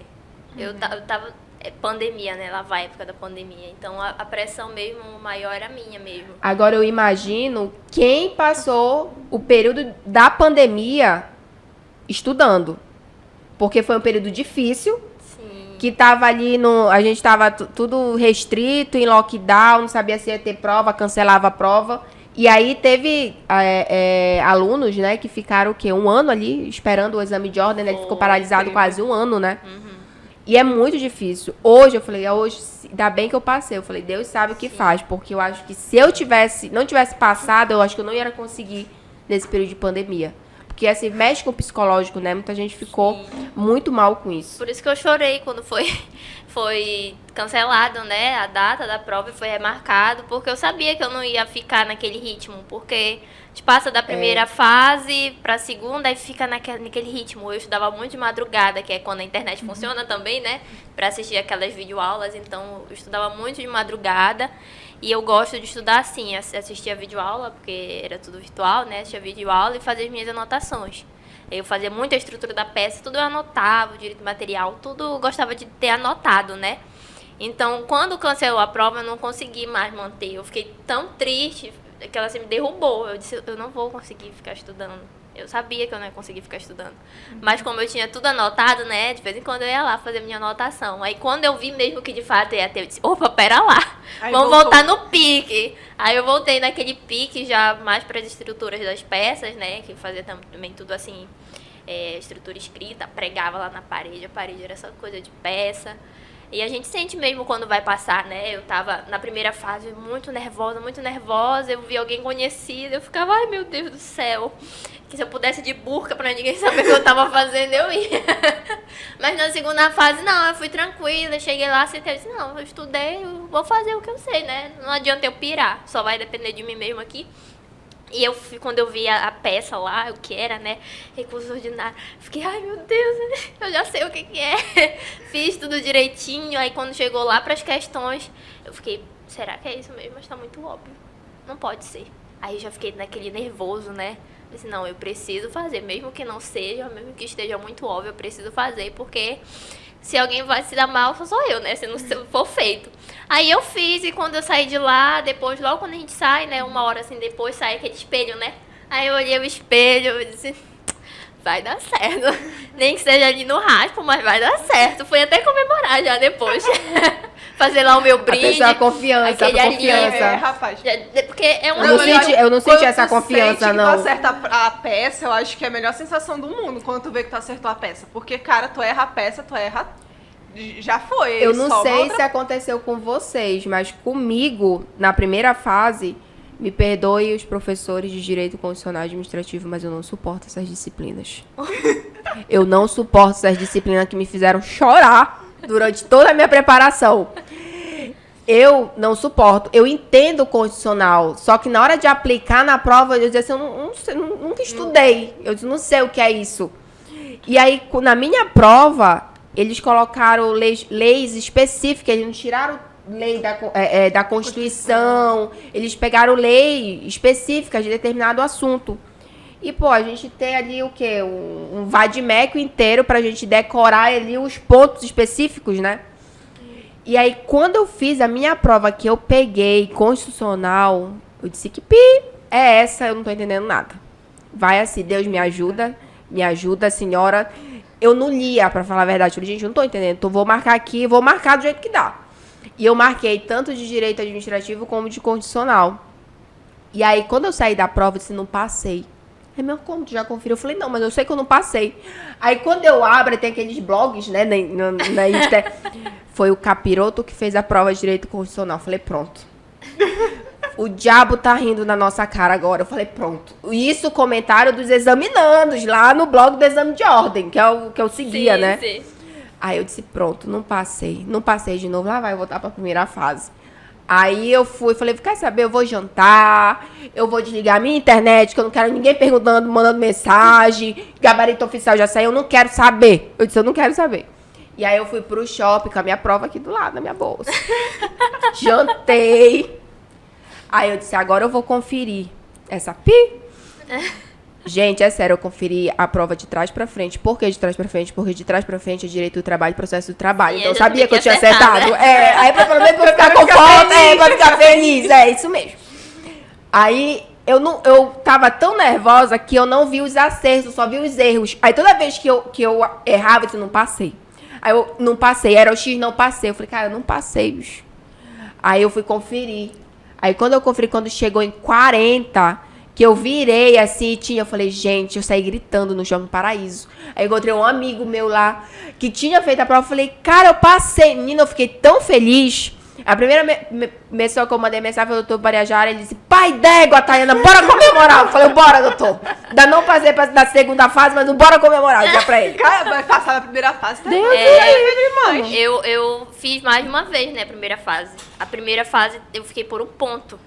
Eu tava. Pandemia, né? Lá vai a época da pandemia. Então a pressão mesmo maior era minha mesmo. Agora eu imagino quem passou o período da pandemia estudando. Porque foi um período difícil, Sim. que tava ali a gente tava tudo restrito, em lockdown, não sabia se ia ter prova, cancelava a prova. E aí teve alunos, né, que ficaram o quê? Um ano ali esperando o exame de ordem, né? Ele ficou paralisado teve. quase um ano, né? E é muito difícil. Hoje, eu falei, ainda bem que eu passei. Eu falei, Deus sabe o que faz. Porque eu acho que se eu não tivesse passado, eu acho que eu não ia conseguir nesse período de pandemia. Porque, assim, mexe com o psicológico, né? Muita gente ficou muito mal com isso. Por isso que eu chorei quando foi cancelado, né? A data da prova foi remarcado, porque eu sabia que eu não ia ficar naquele ritmo, porque a gente passa da primeira fase pra segunda e fica naquele ritmo. Eu estudava muito de madrugada, que é quando a internet funciona também, né? Pra assistir aquelas videoaulas, então eu estudava muito de madrugada. E eu gosto de estudar assim, assistia videoaula, porque era tudo virtual, né? Assistia videoaula e fazia as minhas anotações. Eu fazia muita estrutura da peça, tudo eu anotava, o direito material, tudo eu gostava de ter anotado, né? Então, quando cancelou a prova, eu não consegui mais manter. Eu fiquei tão triste que ela assim, me derrubou. Eu disse, eu não vou conseguir ficar estudando. Eu sabia que eu não ia conseguir ficar estudando. Mas como eu tinha tudo anotado, né? De vez em quando eu ia lá fazer minha anotação. Aí quando eu vi mesmo que de fato ia ter, eu disse, opa, pera lá. Aí Vamos voltou. voltar no pique. Aí eu voltei naquele pique já mais para as estruturas das peças, né? Que fazia também tudo assim, estrutura escrita, pregava lá na parede. A parede era essa coisa de peça. E a gente sente mesmo quando vai passar, né? Eu tava na primeira fase muito nervosa. Eu vi alguém conhecido, eu ficava, ai meu Deus do céu. Que se eu pudesse de burca pra ninguém saber o que eu tava fazendo, eu ia. Mas na segunda fase, não, eu fui tranquila. Cheguei lá, sentei e disse, não, eu estudei, eu vou fazer o que eu sei, né? Não adianta eu pirar, só vai depender de mim mesmo aqui. E quando eu vi a peça lá, o que era, né? Recurso ordinário, fiquei, ai meu Deus, eu já sei o que é. Fiz tudo direitinho, aí quando chegou lá pras questões, eu fiquei, será que é isso mesmo? Mas tá muito óbvio, não pode ser. Aí eu já fiquei naquele nervoso, né? Eu disse, não, eu preciso fazer, mesmo que não seja, mesmo que esteja muito óbvio, eu preciso fazer, porque Se alguém vai se dar mal, sou eu, né? Se não for feito. Aí eu fiz, e quando eu saí de lá, depois, logo quando a gente sai, né? 1 hora assim depois, sai aquele espelho, né? Aí eu olhei o espelho e disse, vai dar certo. Nem que seja ali no raspo, mas vai dar certo. Fui até comemorar já depois. Fazer lá o meu brinde. A pessoa, a confiança, a confiança. Rapaz. Porque é um... Eu não senti essa confiança, quando não. tu sente que tu acerta a peça, eu acho que é a melhor sensação do mundo quando tu vê que tu acertou a peça. Porque, cara, tu erra a peça, tu erra... Já foi. Eu não só sei outra... se aconteceu com vocês, mas comigo, na primeira fase, me perdoe os professores de Direito Constitucional e Administrativo, mas eu não suporto essas disciplinas. Eu não suporto essas disciplinas que me fizeram chorar durante toda a minha preparação. Eu não suporto. Eu entendo o constitucional, só que na hora de aplicar na prova, eu dizia assim, nunca estudei. Eu não sei o que é isso. E aí, na minha prova, eles colocaram leis específicas, eles não tiraram lei da Constituição, eles pegaram lei específicas de determinado assunto. E, pô, a gente tem ali o quê? Um vadimeco inteiro pra gente decorar ali os pontos específicos, né? E aí, quando eu fiz a minha prova que eu peguei constitucional, eu disse que é essa, eu não tô entendendo nada. Vai assim, Deus me ajuda, senhora. Eu não lia, pra falar a verdade. Eu falei, gente, eu não tô entendendo. Então, vou marcar aqui, vou marcar do jeito que dá. E eu marquei tanto de direito administrativo como de constitucional. E aí, quando eu saí da prova, eu disse, não passei. Aí, meu, como tu já conferiu? Eu falei, não, mas eu sei que eu não passei. Aí, quando eu abro, tem aqueles blogs, né, na Insta. Foi o capiroto que fez a prova de direito constitucional. Eu falei, pronto. O diabo tá rindo na nossa cara agora. Eu falei, pronto. Isso, comentário dos examinandos, lá no blog do exame de ordem, que é o que eu seguia, sim, né? Sim. Aí eu disse, pronto, não passei. Não passei de novo, lá vai voltar pra primeira fase. Aí eu falei, quer saber, eu vou jantar, eu vou desligar a minha internet, que eu não quero ninguém perguntando, mandando mensagem, gabarito oficial já saiu, eu não quero saber. Eu disse, eu não quero saber. E aí eu fui pro shopping com a minha prova aqui do lado, na minha bolsa. Jantei. Aí eu disse, agora eu vou conferir essa Gente, é sério, eu conferi a prova de trás pra frente. Por que de trás pra frente? Porque de trás pra frente é direito do trabalho e processo do trabalho. Então eu sabia que eu tinha acertado. Né? Aí pelo menos pra ficar com foto, pra ficar feliz. É isso mesmo. Aí eu tava tão nervosa que eu não vi os acertos, só vi os erros. Aí toda vez que eu errava, eu disse, não passei. Aí eu não passei, era o X, não passei. Eu falei, cara, eu não passei, bicho. Aí eu fui conferir. Aí quando eu conferi, quando chegou em 40, que eu virei assim, eu falei, gente, eu saí gritando no Shopping Paraíso. Aí eu encontrei um amigo meu lá, que tinha feito a prova, eu falei, cara, eu passei. Menina, eu fiquei tão feliz. A primeira pessoa que eu mandei mensagem foi o doutor Bariajara, ele disse, pai d'égua, Tayana, bora comemorar. Eu falei, bora, doutor. Ainda não passei da segunda fase, mas bora comemorar, já pra ele. Cara, vai passar na primeira fase, tá? Deus demais. Eu fiz mais de uma vez, né, a primeira fase. A primeira fase eu fiquei por um ponto.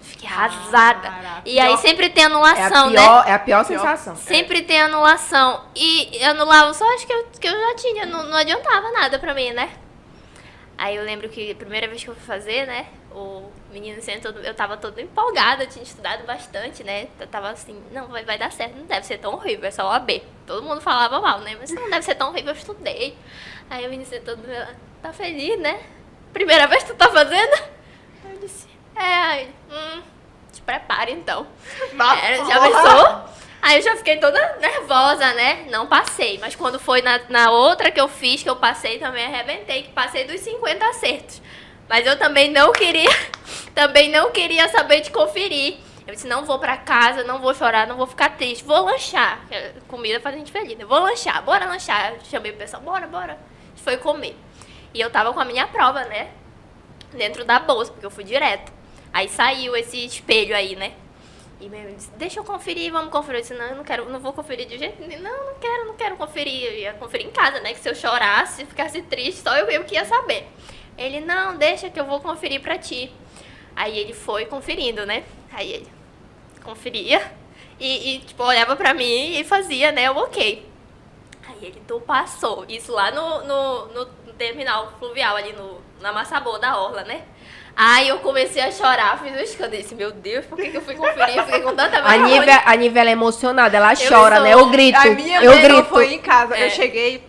Fiquei arrasada. Caraca. E aí sempre tem anulação, É a né? pior sensação. Sempre tem anulação. E anulava só, acho que eu já tinha, não adiantava nada pra mim, né? Aí eu lembro que a primeira vez que eu fui fazer, né, o menino sentou, eu tava toda empolgada, tinha estudado bastante, né, eu tava assim, não, vai dar certo, não deve ser tão horrível, é só o AB. Todo mundo falava mal, né, mas não deve ser tão horrível, eu estudei. Aí o menino sentou do meu lado, tá feliz, né? Primeira vez que tu tá fazendo? Aí eu disse, aí te prepara então. Já pensou? Aí eu já fiquei toda nervosa, né? Não passei. Mas quando foi na outra que eu fiz, que eu passei, também arrebentei, que passei dos 50 acertos. Mas eu também não queria saber de conferir. Eu disse, não vou pra casa, não vou chorar, não vou ficar triste, vou lanchar. Comida faz a gente feliz, né? Vou lanchar, bora lanchar. Eu chamei o pessoal, bora. A gente foi comer. E eu tava com a minha prova, né? Dentro da bolsa, porque eu fui direto. Aí saiu esse espelho aí, né? E meu disse, deixa eu conferir, vamos conferir. Eu disse, não vou conferir de jeito nenhum. Não quero conferir. Eu ia conferir em casa, né? Que se eu chorasse, ficasse triste, só eu que ia saber. Ele, não, deixa que eu vou conferir pra ti. Aí ele foi conferindo, né? Aí ele conferia e tipo, olhava pra mim e fazia, né, o ok. Aí ele, tu passou. Isso lá no terminal fluvial, ali na Massa Boa da Orla, né? Aí eu comecei a chorar, fiz um escândalo. Eu disse, meu Deus, por que eu fui conferir? Eu fiquei com tanta vergonha. A Nívia é emocionada, ela chora, né? Eu grito. A minha eu vez grito. foi em casa. Eu cheguei,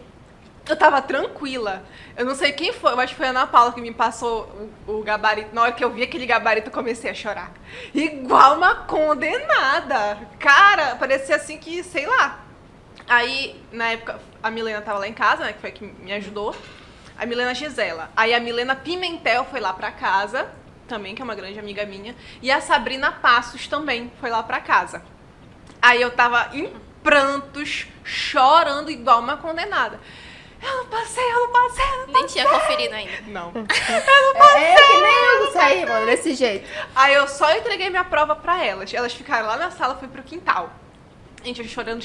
Eu tava tranquila. Eu não sei quem foi, eu acho que foi a Ana Paula que me passou o gabarito. Na hora que eu vi aquele gabarito, eu comecei a chorar. Igual uma condenada. Cara, parecia assim que, sei lá. Aí, na época, a Milena tava lá em casa, né, que foi que me ajudou. A Milena Gisela. Aí a Milena Pimentel foi lá pra casa, também, que é uma grande amiga minha. E a Sabrina Passos também foi lá pra casa. Aí eu tava em prantos, chorando igual uma condenada. Eu não passei. Nem tinha conferido ainda. Não. É que nem eu saí, mano, desse jeito. Aí eu só entreguei minha prova pra elas. Elas ficaram lá na sala, fui pro quintal. Gente, eu chorando.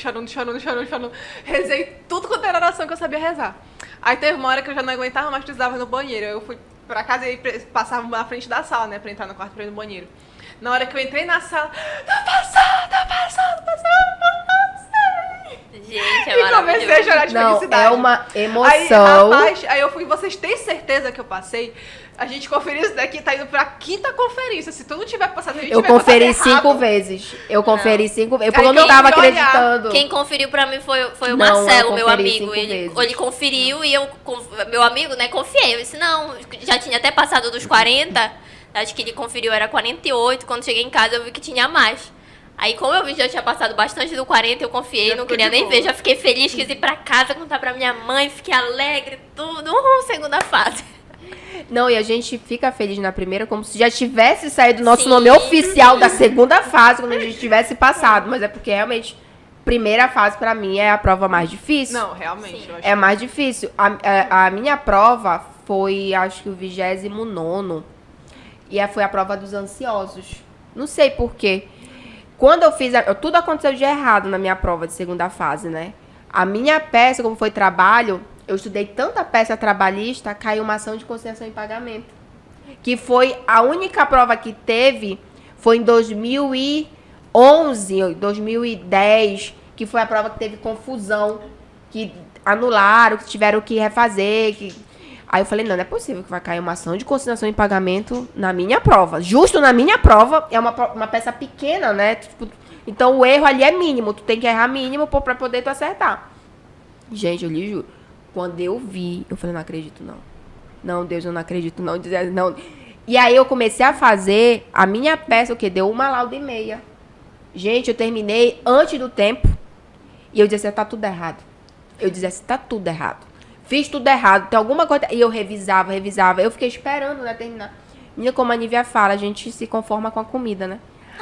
Rezei tudo quanto era oração que eu sabia rezar. Aí teve uma hora que eu já não aguentava mais, precisava ir no banheiro. Eu fui pra casa e passava na frente da sala, né, pra entrar no quarto pra ir no banheiro. Na hora que eu entrei na sala, tá passando. Gente, é E comecei a chorar de Não, felicidade. é uma emoção. Aí eu fui, vocês têm certeza que eu passei? A gente conferiu isso daqui, tá indo pra quinta conferência. Se tu não tiver passado, a gente Eu vai conferi passar errado. 5 vezes. Eu conferi 5 vezes. Porque Aí eu não tava quem olhar, acreditando. Quem conferiu pra mim foi o Não, Marcelo, eu meu conferi amigo. 5 Ele vezes. conferiu e meu amigo, né, confiei. Eu disse, não, já tinha até passado dos 40. Acho que ele conferiu, era 48. Quando cheguei em casa, eu vi que tinha mais. Aí, como eu vi que já tinha passado bastante do 40, eu confiei, Já não ficou queria de nem boa. ver. Já fiquei feliz, quis ir pra casa, contar pra minha mãe, fiquei alegre, tudo. Segunda fase. Não, e a gente fica feliz na primeira como se já tivesse saído o nosso Sim. nome oficial da segunda fase, quando a gente tivesse passado. Mas é porque realmente, primeira fase pra mim é a prova mais difícil. Não, realmente. Sim. Eu acho É mais difícil. A minha prova foi, acho que o 29º. E foi a prova dos ansiosos. Não sei por quê. Quando eu fiz... tudo aconteceu de errado na minha prova de segunda fase, né? A minha peça, como foi trabalho, eu estudei tanta peça trabalhista, caiu uma ação de conciliação em pagamento. Que foi a única prova que teve, foi em 2011, 2010, que foi a prova que teve confusão, que anularam, que tiveram que refazer, Aí eu falei, não é possível que vai cair uma ação de conciliação em pagamento na minha prova. Justo na minha prova, é uma peça pequena, né? Tipo, então o erro ali é mínimo, tu tem que errar mínimo pra poder tu acertar. Gente, eu lhe juro, quando eu vi, eu falei, não acredito não. Não, Deus, eu não acredito não. Não. E aí eu comecei a fazer a minha peça, o que? Deu 1,5 lauda. Gente, eu terminei antes do tempo. E eu dizia assim, tá tudo errado. Eu dizia assim, tá tudo errado. Fiz tudo errado, tem alguma coisa... E eu revisava. Eu fiquei esperando, né, terminar. Menina, como a Nívia fala, a gente se conforma com a comida, né?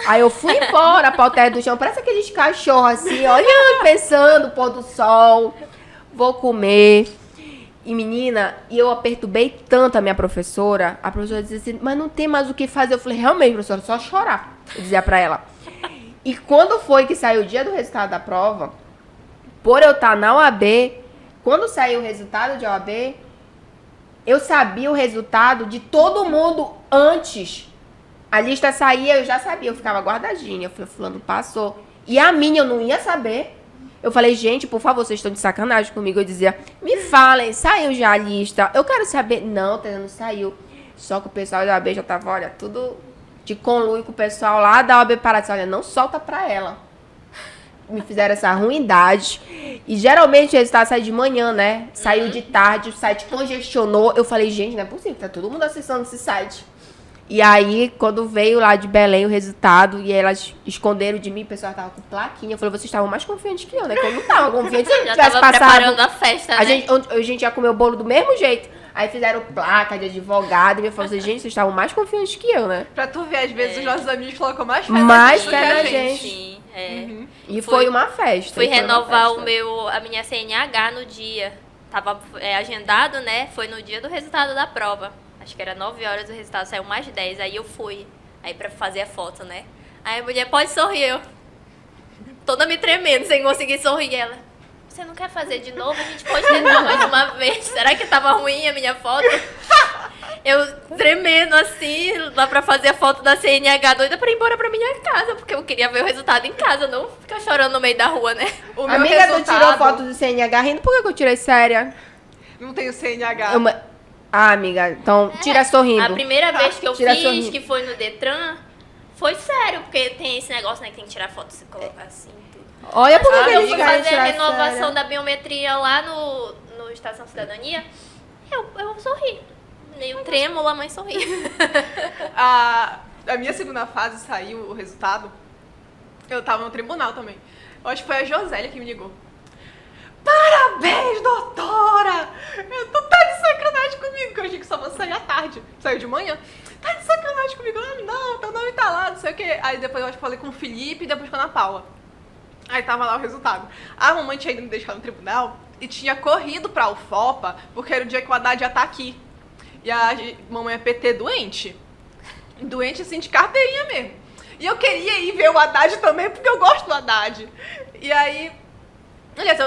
Aí eu fui embora pra terra do chão. Parece aqueles cachorros assim, olhando, pensando, pôr do sol. Vou comer. E menina, eu perturbei tanto a minha professora. A professora dizia assim, mas não tem mais o que fazer. Eu falei, realmente, professora, só chorar. Eu dizia pra ela. E quando foi que saiu o dia do resultado da prova, por eu estar na OAB... Quando saiu o resultado de OAB, eu sabia o resultado de todo mundo antes. A lista saía, eu já sabia, eu ficava guardadinha. Eu falei, fulano passou. E a minha eu não ia saber. Eu falei, gente, por favor, vocês estão de sacanagem comigo. Eu dizia, me falem, saiu já a lista. Eu quero saber. Não, não saiu. Só que o pessoal da OAB já tava, olha, tudo de conluio com o pessoal lá da OAB Pará. Olha, não solta pra ela. Me fizeram essa ruindade. E geralmente o resultado sai de manhã, né? Saiu de tarde, o site congestionou. Eu falei, gente, não é possível, tá todo mundo acessando esse site. E aí, quando veio lá de Belém o resultado, e elas esconderam de mim, o pessoal tava com plaquinha. Eu falei, vocês estavam mais confiantes que eu, né? Que eu não tava confiante. Se eu Já tivesse tava passado, preparando a festa, a né? gente ia comer o bolo do mesmo jeito. Aí fizeram placa de advogado. E me falaram assim, gente, vocês estavam mais confiantes que eu, né? Pra tu ver, às vezes os nossos amigos colocam mais fé Mais do fé que a na gente. gente. Sim, é. E foi uma festa. Fui foi uma renovar festa. a minha CNH no dia. Tava agendado, né? Foi no dia do resultado da prova. Acho que era 9 horas, o resultado saiu mais 10. Aí eu fui. Aí pra fazer a foto, né? Aí a mulher, pode sorrir. Eu toda me tremendo, sem conseguir sorrir. Ela, você não quer fazer de novo? A gente pode tentar mais uma vez. Será que tava ruim a minha foto? Eu tremendo assim, lá pra fazer a foto da CNH, doida pra ir embora pra minha casa, porque eu queria ver o resultado em casa, não ficar chorando no meio da rua, né? O meu Amiga, resultado... tu tirou foto do CNH rindo? Por que eu tirei séria? Não tenho CNH. Ah, amiga, então tira sorrindo. A primeira vez que eu Tira fiz, sorrindo. que foi no Detran, foi sério, porque tem esse negócio, né, que tem que tirar foto, se colocar assim, tudo. Olha por que Quando que eu eles fui querem fazer a tirar renovação séria. da biometria lá no Estação Cidadania, eu sorri. Meio trêmula, mas sorri. A minha segunda fase saiu o resultado. Eu tava no tribunal também. Eu acho que foi a Josélia que me ligou. Parabéns, doutora! Tu tá de sacanagem comigo, que eu achei que só você sair à tarde. Saiu de manhã. Tá de sacanagem comigo? Não, teu nome tá lá, não sei o quê. Aí depois eu acho que falei com o Felipe e depois com a Ana Paula. Aí tava lá o resultado. A mamãe tinha ido me deixar no tribunal e tinha corrido pra UFOPA, porque era o dia que o Haddad ia estar aqui. E a mamãe é PT doente. Doente assim de carteirinha mesmo. E eu queria ir ver o Haddad também, porque eu gosto do Haddad. E aí... Aliás,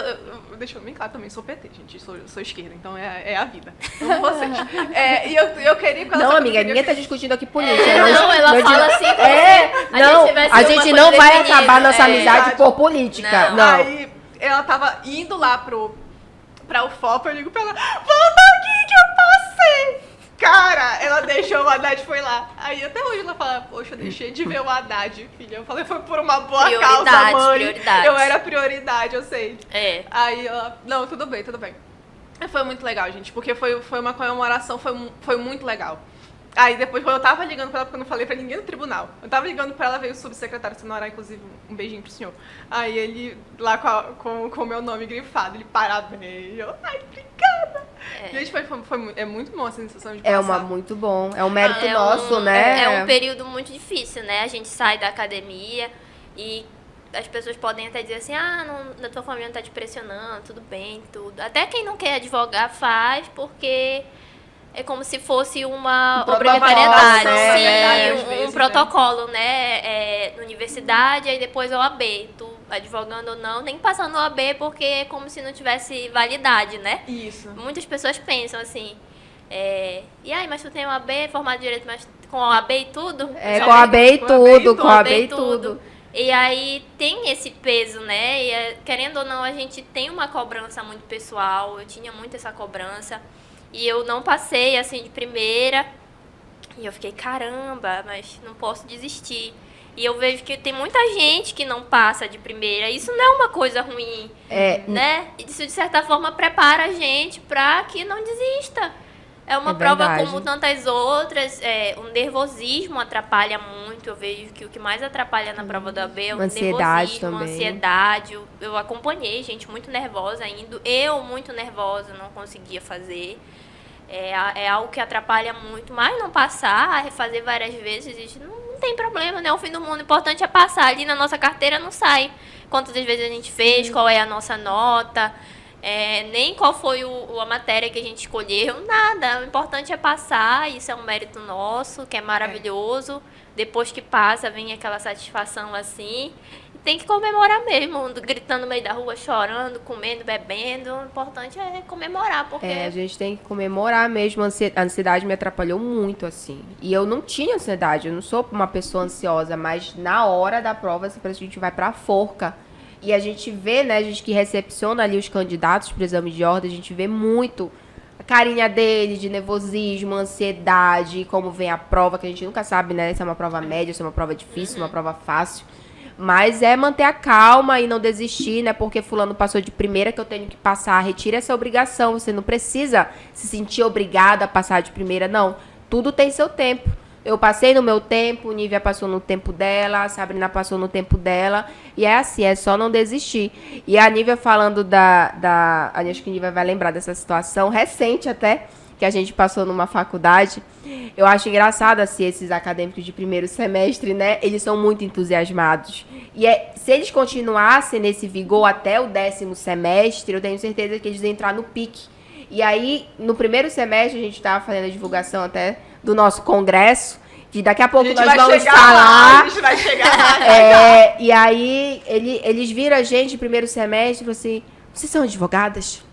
deixa eu bem claro também, sou PT, gente. Sou esquerda, então é a vida. Amo vocês. E eu queria... Não, amiga, ninguém tá discutindo aqui política. Não, ela fala assim... A gente não vai acabar nossa amizade por política. Não. Aí ela tava indo lá pra UFOPA, eu ligo pra ela, volta aqui que eu passei! Cara, ela deixou o Haddad, foi lá. Aí até hoje ela fala, poxa, eu deixei de ver o Haddad, filha. Eu falei, foi por uma boa causa, mãe. Prioridade. Eu era prioridade, eu sei. É. Aí ela, não, tudo bem. Foi muito legal, gente, porque foi uma comemoração, foi muito legal. Aí depois, quando eu tava ligando pra ela, porque eu não falei pra ninguém no tribunal, eu tava ligando pra ela, veio o subsecretário Sonorá, inclusive, um beijinho pro senhor. Aí ele, lá com o meu nome grifado, ele, parabéns. Eu, ai, obrigada. Gente, é muito bom essa sensação de passar. Muito bom. É um mérito nosso, né? É um período muito difícil, né? A gente sai da academia e as pessoas podem até dizer assim, a tua família não tá te pressionando, tudo bem, tudo. Até quem não quer advogar faz, porque... É como se fosse uma obrigatoriedade, um protocolo, né? Na universidade, aí depois OAB. Tu advogando ou não, nem passando no OAB, porque é como se não tivesse validade, né? Isso. Muitas pessoas pensam assim, e aí, mas tu tem OAB, formado em Direito, mas com OAB e tudo? Com OAB e tudo. E aí tem esse peso, né? E, querendo ou não, a gente tem uma cobrança muito pessoal, eu tinha muito essa cobrança. E eu não passei, assim, de primeira. E eu fiquei, caramba, mas não posso desistir. E eu vejo que tem muita gente que não passa de primeira. Isso não é uma coisa ruim, né? Isso, de certa forma, prepara a gente para que não desista. É uma prova como tantas outras. O nervosismo atrapalha muito. Eu vejo que o que mais atrapalha na prova da OAB é o nervosismo, também. Ansiedade. Eu acompanhei gente muito nervosa indo. Eu, muito nervosa, não conseguia fazer. É algo que atrapalha muito. Mas não passar, refazer várias vezes, não tem problema, né? O fim do mundo. O importante é passar. Ali na nossa carteira não sai quantas vezes a gente fez, qual é a nossa nota, nem qual foi a matéria que a gente escolheu, nada. O importante é passar, isso é um mérito nosso, que é maravilhoso. Depois que passa, vem aquela satisfação assim. Tem que comemorar mesmo, gritando no meio da rua, chorando, comendo, bebendo. O importante é comemorar, porque... a gente tem que comemorar mesmo. A ansiedade me atrapalhou muito, assim. E eu não tinha ansiedade, eu não sou uma pessoa ansiosa, mas na hora da prova, a gente vai pra forca. E a gente vê, né, a gente que recepciona ali os candidatos para o exame de ordem, a gente vê muito a carinha deles, de nervosismo, ansiedade, como vem a prova, que a gente nunca sabe, né, se é uma prova média, se é uma prova difícil, uma prova fácil. Mas é manter a calma e não desistir, né? Porque fulano passou de primeira que eu tenho que passar. Retire essa obrigação. Você não precisa se sentir obrigada a passar de primeira, não. Tudo tem seu tempo. Eu passei no meu tempo, Nívia passou no tempo dela, a Sabrina passou no tempo dela. E é assim, é só não desistir. E a Nívia falando acho que a Nívia vai lembrar dessa situação recente até, que a gente passou numa faculdade. Eu acho engraçado, assim, esses acadêmicos de primeiro semestre, né? Eles são muito entusiasmados. E se eles continuassem nesse vigor até o 10º semestre, eu tenho certeza que eles iam entrar no pique. E aí, no primeiro semestre, a gente estava fazendo a divulgação até do nosso congresso, que daqui a pouco nós vamos falar. A gente vai chegar lá. E aí, eles viram a gente no primeiro semestre e falaram assim, vocês são advogadas?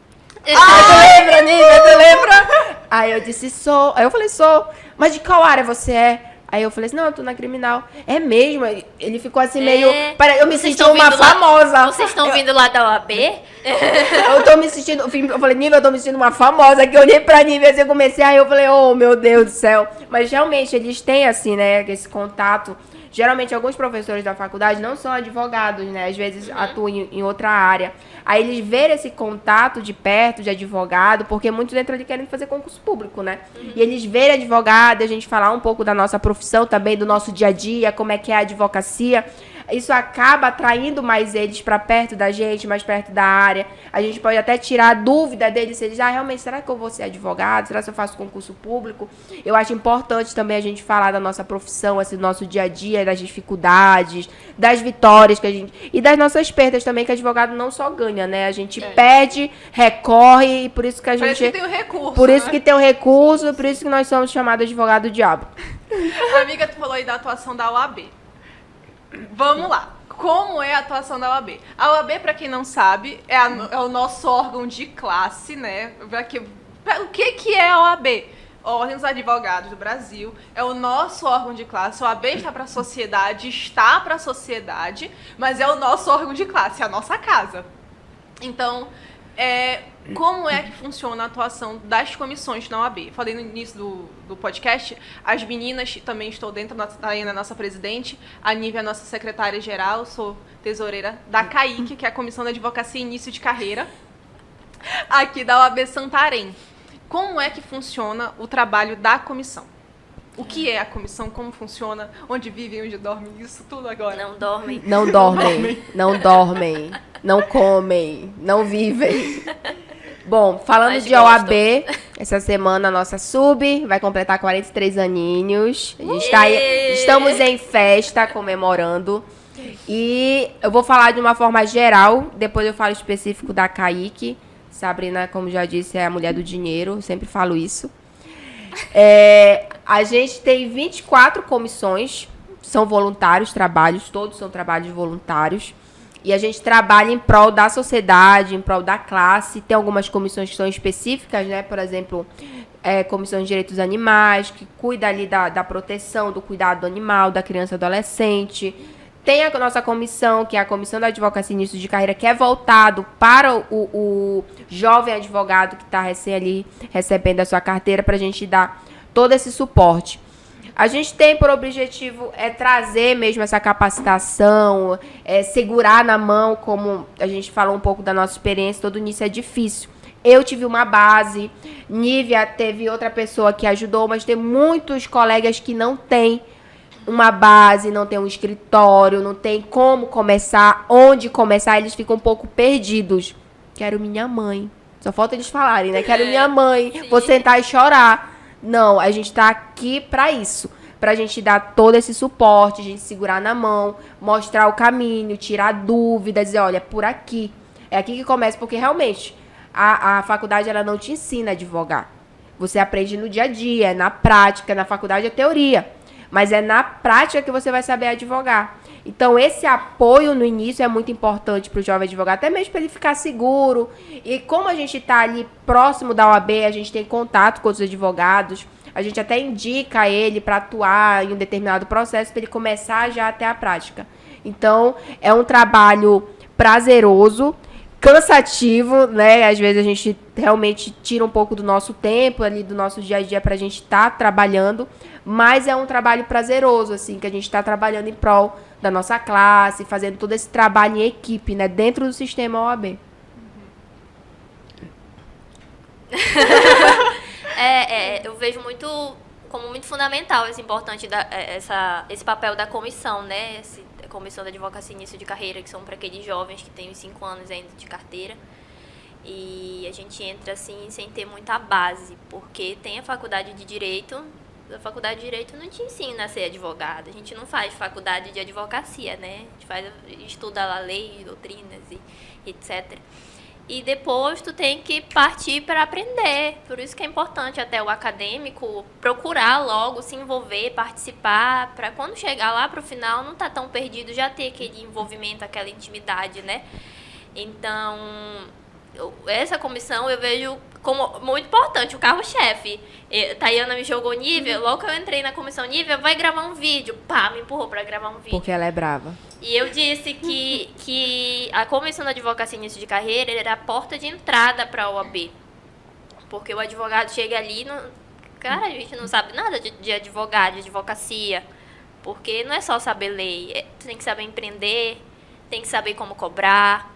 Tu lembra, Nívia? Tu lembra? Aí eu disse, sou. Aí eu falei, sou. Mas de qual área você é? Aí eu falei assim, não, eu tô na criminal. É mesmo? Ele ficou assim meio... Eu me Vocês senti uma famosa. Vocês estão vindo lá da OAB? Eu tô me sentindo... Eu falei, Nívia, eu tô me sentindo uma famosa. Que eu olhei pra Nívia assim, eu comecei... Aí eu falei, oh, meu Deus do céu. Mas realmente, eles têm assim, né, esse contato. Geralmente, alguns professores da faculdade não são advogados, né? Às vezes atuam em outra área. Aí eles verem esse contato de perto de advogado, porque muitos entram ali querendo fazer concurso público, né? E eles verem advogado, a gente falar um pouco da nossa profissão também, do nosso dia a dia, como é que é a advocacia. Isso acaba atraindo mais eles para perto da gente, mais perto da área. A gente pode até tirar a dúvida deles, se eles, realmente, será que eu vou ser advogado? Será que eu faço concurso público? Eu acho importante também a gente falar da nossa profissão, assim, do nosso dia a dia, das dificuldades, das vitórias que a gente... E das nossas perdas também, que advogado não só ganha, né? A gente perde, recorre, e por isso que a gente... Por isso que tem o recurso, Por isso que tem o recurso, por isso que nós somos chamados de advogado do diabo. Amiga, tu falou aí da atuação da OAB. Vamos lá. Como é a atuação da OAB? A OAB, para quem não sabe, é o nosso órgão de classe, né? O que é a OAB? Ordem dos Advogados do Brasil é o nosso órgão de classe. A OAB está para a sociedade, mas é o nosso órgão de classe, é a nossa casa. Então, como é que funciona a atuação das comissões na OAB? Falei no início do podcast, as meninas também estou dentro, a Ana é nossa presidente, a Nívia é nossa secretária-geral, sou tesoureira da CAIC, que é a Comissão de Advocacia e Início de Carreira, aqui da OAB Santarém. Como é que funciona o trabalho da comissão? O que é a comissão? Como funciona? Onde vivem, onde dormem? Isso tudo agora. Não dormem. Não dormem, não dormem, não comem, não vivem. Bom, falando de OAB, essa semana a nossa sub vai completar 43 aninhos. A gente tá aí, estamos em festa comemorando. E eu vou falar de uma forma geral, depois eu falo específico da CAIC. Sabrina, como já disse, é a mulher do dinheiro, eu sempre falo isso. A gente tem 24 comissões, são voluntários, trabalhos, todos são trabalhos voluntários. E a gente trabalha em prol da sociedade, em prol da classe. Tem algumas comissões que são específicas, né? Por exemplo, comissão de direitos animais, que cuida ali da proteção, do cuidado do animal, da criança e adolescente. Tem a nossa comissão, que é a Comissão da Advocacia e Início de Carreira, que é voltado para o jovem advogado que está recém ali recebendo a sua carteira, para a gente dar todo esse suporte. A gente tem por objetivo trazer mesmo essa capacitação, segurar na mão, como a gente falou um pouco da nossa experiência, todo início é difícil. Eu tive uma base, Nívia teve outra pessoa que ajudou, mas tem muitos colegas que não têm uma base, não tem um escritório, não tem como começar, onde começar, eles ficam um pouco perdidos. Quero minha mãe. Só falta eles falarem, né? Quero minha mãe, sim. Vou sentar e chorar. Não, a gente tá aqui pra isso. Pra gente dar todo esse suporte, a gente segurar na mão, mostrar o caminho, tirar dúvidas, dizer, olha, é por aqui. É aqui que começa, porque realmente a faculdade ela não te ensina a advogar. Você aprende no dia a dia, na prática, na faculdade é teoria. Mas é na prática que você vai saber advogar. Então, esse apoio no início é muito importante para o jovem advogado, até mesmo para ele ficar seguro. E como a gente está ali próximo da OAB, a gente tem contato com os advogados, a gente até indica ele para atuar em um determinado processo, para ele começar já até a prática. Então, é um trabalho prazeroso, cansativo, né? Às vezes a gente realmente tira um pouco do nosso tempo ali, do nosso dia a dia para a gente estar trabalhando, mas é um trabalho prazeroso, assim, que a gente está trabalhando em prol da nossa classe, fazendo todo esse trabalho em equipe, né? Dentro do sistema OAB. Eu vejo como muito fundamental esse importante esse papel da comissão, né? A comissão da advocacia e início de carreira, que são para aqueles jovens que têm os 5 anos ainda de carteira. E a gente entra assim sem ter muita base, porque tem a faculdade de Direito. A faculdade de Direito não te ensina a ser advogado. A gente não faz faculdade de advocacia, né? A gente estuda lá leis, doutrinas e etc. E depois tu tem que partir para aprender. Por isso que é importante até o acadêmico procurar logo se envolver, participar, para quando chegar lá pro final não tá tão perdido, já ter aquele envolvimento, aquela intimidade, né? Então, essa comissão eu vejo como muito importante, o carro-chefe. Tayana me jogou Nívia, logo que eu entrei na comissão Nívia, vai gravar um vídeo. Pá, me empurrou pra gravar um vídeo. Porque ela é brava. E eu disse que a comissão da advocacia início de carreira era a porta de entrada pra OAB. Porque o advogado chega ali, cara, a gente não sabe nada de advogado, de advocacia. Porque não é só saber lei, tem que saber empreender, tem que saber como cobrar.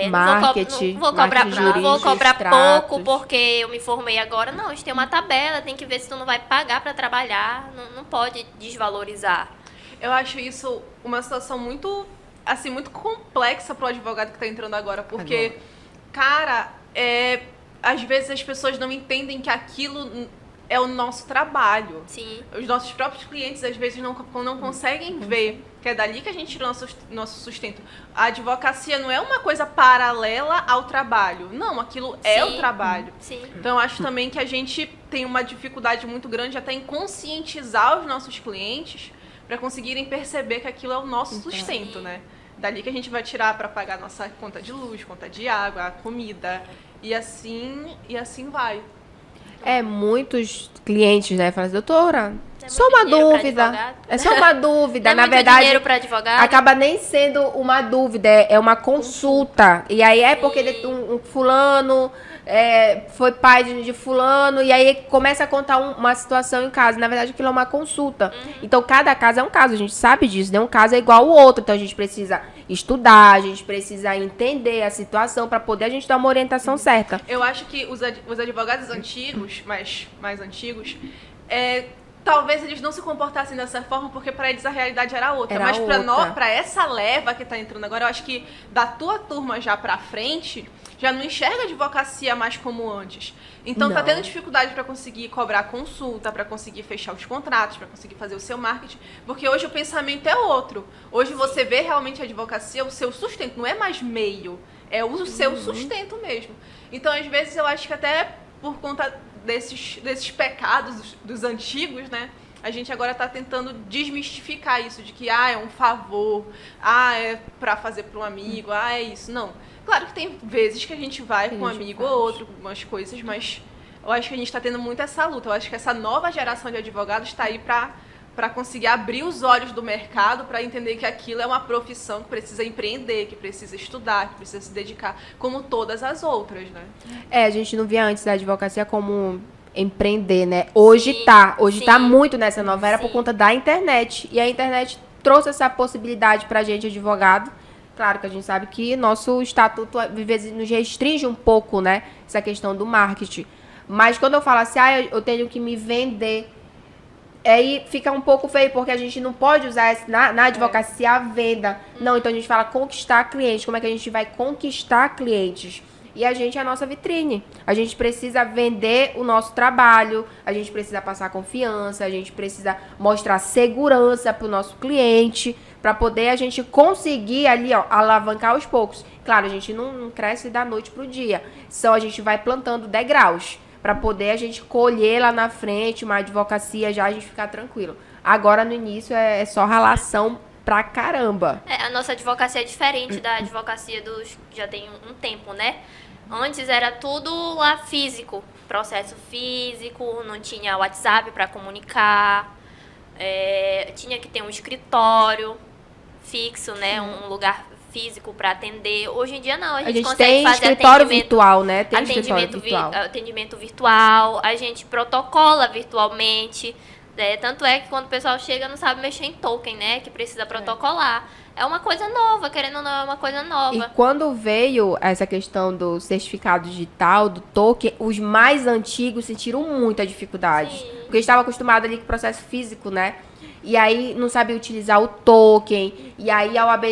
Marketing, não vou cobrar pouco porque eu me formei agora. Não, a gente tem uma tabela, tem que ver se tu não vai pagar para trabalhar, não pode desvalorizar. Eu acho isso uma situação muito, assim, muito complexa pro advogado que tá entrando agora, porque, cara, às vezes as pessoas não entendem que aquilo é o nosso trabalho. Sim. Os nossos próprios clientes, às vezes, não conseguem ver que é dali que a gente tira o nosso sustento. A advocacia não é uma coisa paralela ao trabalho. Não, aquilo é o trabalho. Sim. Então, eu acho também que a gente tem uma dificuldade muito grande até em conscientizar os nossos clientes para conseguirem perceber que aquilo é o nosso sustento, né? Dali que a gente vai tirar para pagar nossa conta de luz, conta de água, comida, e assim vai. Muitos clientes, né, falam assim, doutora, É só muito uma dinheiro pra dúvida. advogado. É só uma dúvida. É Na muito verdade, dinheiro para advogado. acaba nem sendo uma dúvida, é uma consulta. E aí porque um fulano foi pai de fulano, e aí começa a contar uma situação em casa. Na verdade, aquilo é uma consulta. Então, cada caso é um caso, a gente sabe disso, né? Um caso é igual ao outro. Então, a gente precisa estudar, a gente precisa entender a situação para poder a gente dar uma orientação certa. Eu acho que os advogados antigos, mais antigos, talvez eles não se comportassem dessa forma, porque para eles a realidade era outra. Mas para essa leva que tá entrando agora, eu acho que da tua turma já pra frente, já não enxerga a advocacia mais como antes. Então tá tendo dificuldade para conseguir cobrar consulta, para conseguir fechar os contratos, para conseguir fazer o seu marketing, porque hoje o pensamento é outro. Hoje você vê realmente a advocacia, o seu sustento, não é mais meio, é o seu sustento mesmo. Então, às vezes, eu acho que até por conta desses pecados dos antigos, né? A gente agora está tentando desmistificar isso de que é um favor, é para fazer para um amigo, é isso. Não. Claro que tem vezes que a gente vai com um amigo ou outro, umas coisas, mas eu acho que a gente está tendo muito essa luta. Eu acho que essa nova geração de advogados está aí para conseguir abrir os olhos do mercado, para entender que aquilo é uma profissão que precisa empreender, que precisa estudar, que precisa se dedicar, como todas as outras, né? A gente não via antes da advocacia como empreender, né? Hoje tá muito nessa nova era por conta da internet. E a internet trouxe essa possibilidade pra gente, advogado. Claro que a gente sabe que nosso estatuto às vezes nos restringe um pouco, né? Essa questão do marketing. Mas quando eu falo assim, eu tenho que me vender, aí fica um pouco feio, porque a gente não pode usar na advocacia a venda. Não, então a gente fala conquistar clientes. Como é que a gente vai conquistar clientes? E a gente é a nossa vitrine. A gente precisa vender o nosso trabalho, a gente precisa passar confiança, a gente precisa mostrar segurança para o nosso cliente, para poder a gente conseguir ali, alavancar aos poucos. Claro, a gente não cresce da noite pro dia. Só a gente vai plantando degraus para poder a gente colher lá na frente uma advocacia, já a gente ficar tranquilo. Agora, no início, é só ralação pra caramba. A nossa advocacia é diferente da advocacia já tem um tempo, né? Antes era tudo lá físico, processo físico, não tinha WhatsApp para comunicar, tinha que ter um escritório fixo, né? Um lugar físico para atender. Hoje em dia não, a gente consegue tem fazer escritório virtual, né? Tem atendimento virtual, a gente protocola virtualmente. Tanto é que quando o pessoal chega não sabe mexer em token, né? Que precisa protocolar. É uma coisa nova, querendo ou não, é uma coisa nova. E quando veio essa questão do certificado digital, do token, os mais antigos sentiram muita dificuldade. Sim. Porque estavam acostumados ali com o processo físico, né? E aí não sabia utilizar o token. E aí a OAB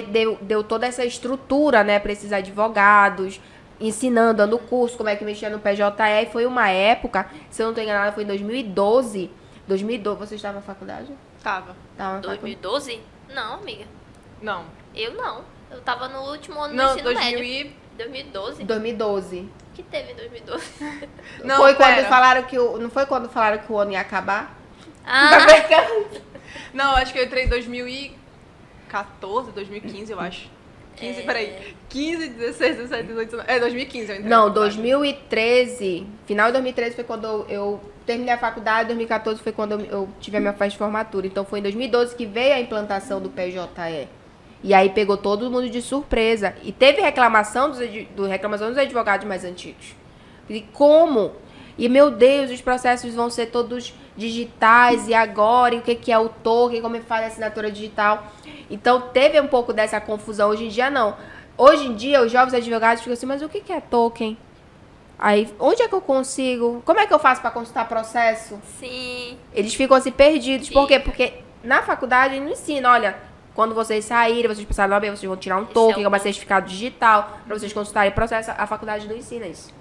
deu toda essa estrutura, né, para esses advogados, ensinando, dando curso, como é que mexia no PJE. E foi uma época, se eu não estou enganada, foi em 2012. 2012, você estava na faculdade? Tava. 2012? Não, amiga. Não. Eu não. Eu tava no último ano do Não, ensino médio. 2012? 2012. O que teve em 2012? Não, foi pera. quando falaram que não foi quando falaram que o ano ia acabar? Não, acho que eu entrei em 2014, 2015, eu acho. 15, 16, 17, 18, 19... É 2015 eu entrei. Não, 2013. Final de 2013 foi quando eu terminei a faculdade, 2014 foi quando eu tive a minha festa de formatura. Então foi em 2012 que veio a implantação do PJE. E aí pegou todo mundo de surpresa. E teve reclamação dos advogados mais antigos. E como? E, meu Deus, os processos vão ser todos digitais, e agora? E o que é o token? Como é que faz a assinatura digital? Então, teve um pouco dessa confusão. Hoje em dia, não. Hoje em dia, os jovens advogados ficam assim, mas o que é token? Aí, onde é que eu consigo? Como é que eu faço para consultar processo? Sim. Eles ficam assim, perdidos. Por quê? Porque na faculdade, não ensina, olha... Quando vocês saírem, vocês passarem na OAB, vocês vão tirar um token, que é um certificado digital, para vocês consultarem o processo. A faculdade não ensina isso.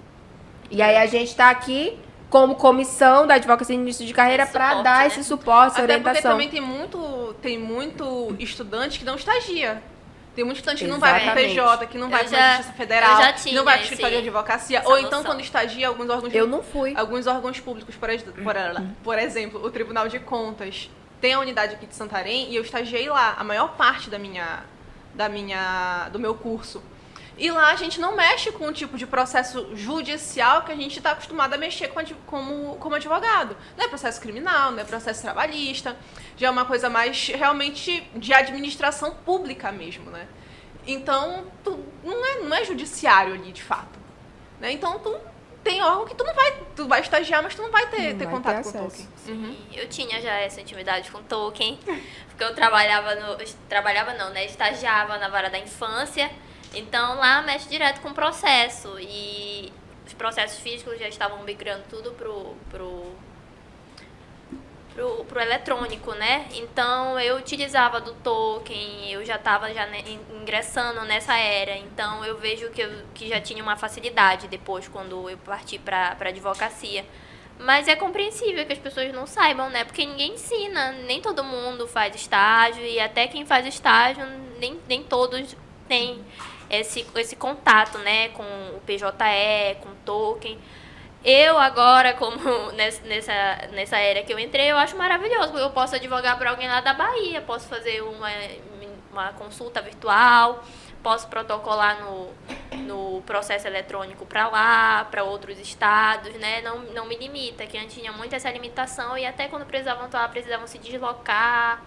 E aí a gente está aqui como comissão da advocacia de início de carreira para dar esse suporte, essa orientação. Até porque também tem muito estudante que não estagia. Tem muito estudante que não vai para o PJ, que não vai para a Justiça Federal, que não vai para o escritório de advocacia. Ou então, quando estagia, alguns órgãos... Eu não fui. Alguns órgãos públicos, por exemplo, o Tribunal de Contas... Tem a unidade aqui de Santarém e eu estagiei lá a maior parte do meu curso. E lá a gente não mexe com o tipo de processo judicial que a gente está acostumado a mexer como advogado. Não é processo criminal, não é processo trabalhista, já é uma coisa mais realmente de administração pública mesmo, né? Então, não é judiciário ali, de fato. Né? Então, tem órgão que tu vai estagiar, mas tu não vai ter contato com o token. Uhum. Eu tinha já essa intimidade com o token, porque eu estagiava na vara da infância, então lá mexe direto com o processo, e os processos físicos já estavam migrando tudo pro eletrônico, né? Então eu utilizava do token, eu já estava ingressando nessa era, então eu vejo que já tinha uma facilidade depois quando eu parti para advocacia. Mas é compreensível que as pessoas não saibam, né? Porque ninguém ensina, nem todo mundo faz estágio, e até quem faz estágio, nem todos têm esse contato, né? Com o PJE, com o token. Eu agora, como nessa era que eu entrei, eu acho maravilhoso, porque eu posso advogar para alguém lá da Bahia, posso fazer uma consulta virtual, posso protocolar no processo eletrônico para lá, para outros estados, né? Não me limita, que antes tinha muito essa limitação, e até quando precisavam atuar, precisavam se deslocar,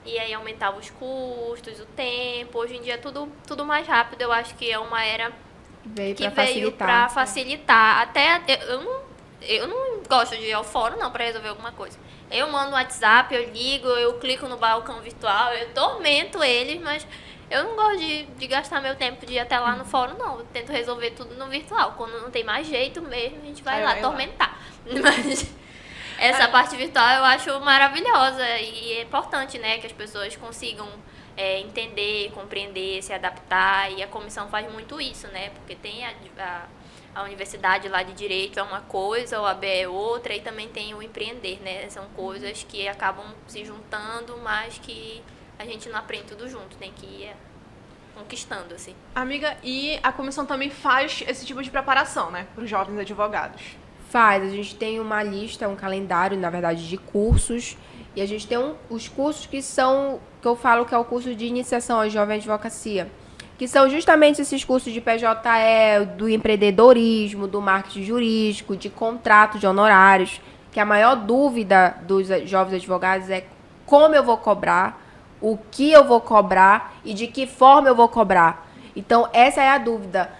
e aí aumentava os custos, o tempo. Hoje em dia é tudo mais rápido. Eu acho que é uma era... Veio para facilitar. Até eu não gosto de ir ao fórum não para resolver alguma coisa. Eu mando um WhatsApp, eu ligo, eu clico no balcão virtual, eu tormento eles, mas eu não gosto de gastar meu tempo de ir até lá no fórum, não. Eu tento resolver tudo no virtual. Quando não tem mais jeito mesmo, a gente vai lá tormentar. Mas essa parte virtual eu acho maravilhosa, e é importante, né, que as pessoas consigam entender, compreender, se adaptar, e a comissão faz muito isso, né? Porque tem a universidade lá de Direito é uma coisa, o AB é outra, e também tem o empreender, né? São coisas que acabam se juntando, mas que a gente não aprende tudo junto, tem que ir conquistando, assim. Amiga, e a comissão também faz esse tipo de preparação, né? Para os jovens advogados? Faz, a gente tem uma lista, um calendário, na verdade, de cursos. E a gente tem os cursos que eu falo que é o curso de iniciação à jovem advocacia, que são justamente esses cursos de PJE, do empreendedorismo, do marketing jurídico, de contrato de honorários, que a maior dúvida dos jovens advogados é como eu vou cobrar, o que eu vou cobrar e de que forma eu vou cobrar. Então, essa é a dúvida.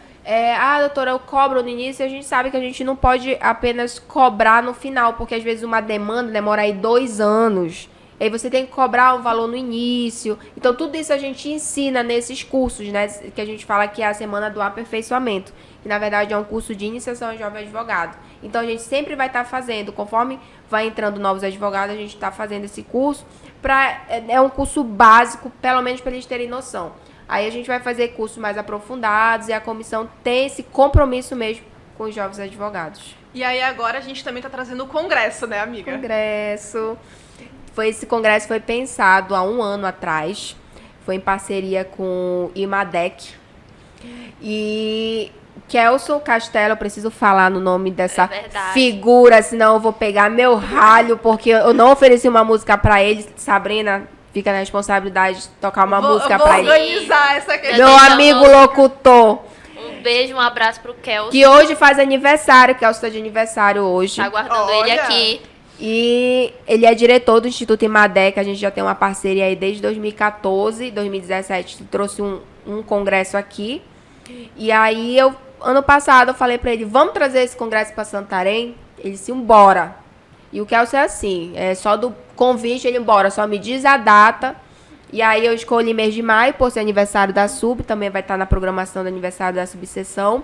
Doutora, eu cobro no início, e a gente sabe que a gente não pode apenas cobrar no final, porque às vezes uma demanda demora aí 2 anos. Aí você tem que cobrar um valor no início. Então, tudo isso a gente ensina nesses cursos, né? Que a gente fala que é a semana do aperfeiçoamento, que na verdade é um curso de iniciação ao jovem advogado. Então, a gente sempre vai estar fazendo, conforme vai entrando novos advogados, a gente está fazendo esse curso. É um curso básico, pelo menos para eles terem noção. Aí a gente vai fazer cursos mais aprofundados, e a comissão tem esse compromisso mesmo com os jovens advogados. E aí agora a gente também está trazendo o congresso, né, amiga? Congresso. Esse congresso foi pensado há 1 ano atrás. Foi em parceria com o IMADEC. E Kelson Castelo, eu preciso falar no nome dessa figura, senão eu vou pegar meu ralho, porque eu não ofereci uma música para ele. Sabrina, fica na responsabilidade de tocar uma Vou música pra ele. organizar essa questão. Meu amigo locutor, Um beijo, um abraço pro Kelso. que hoje faz aniversário, que Kelso tá de aniversário hoje. Tá aguardando ele Olha. aqui. E ele é diretor do Instituto Imadé, que a gente já tem uma parceria aí desde 2014, 2017, trouxe um congresso aqui. E aí, ano passado, eu falei pra ele, vamos trazer esse congresso pra Santarém? Ele disse, bora. E o Kelso é assim, é só do convite, ele embora, só me diz a data. E aí eu escolhi mês de maio, por ser aniversário da Sub, também vai estar na programação do aniversário da subseção.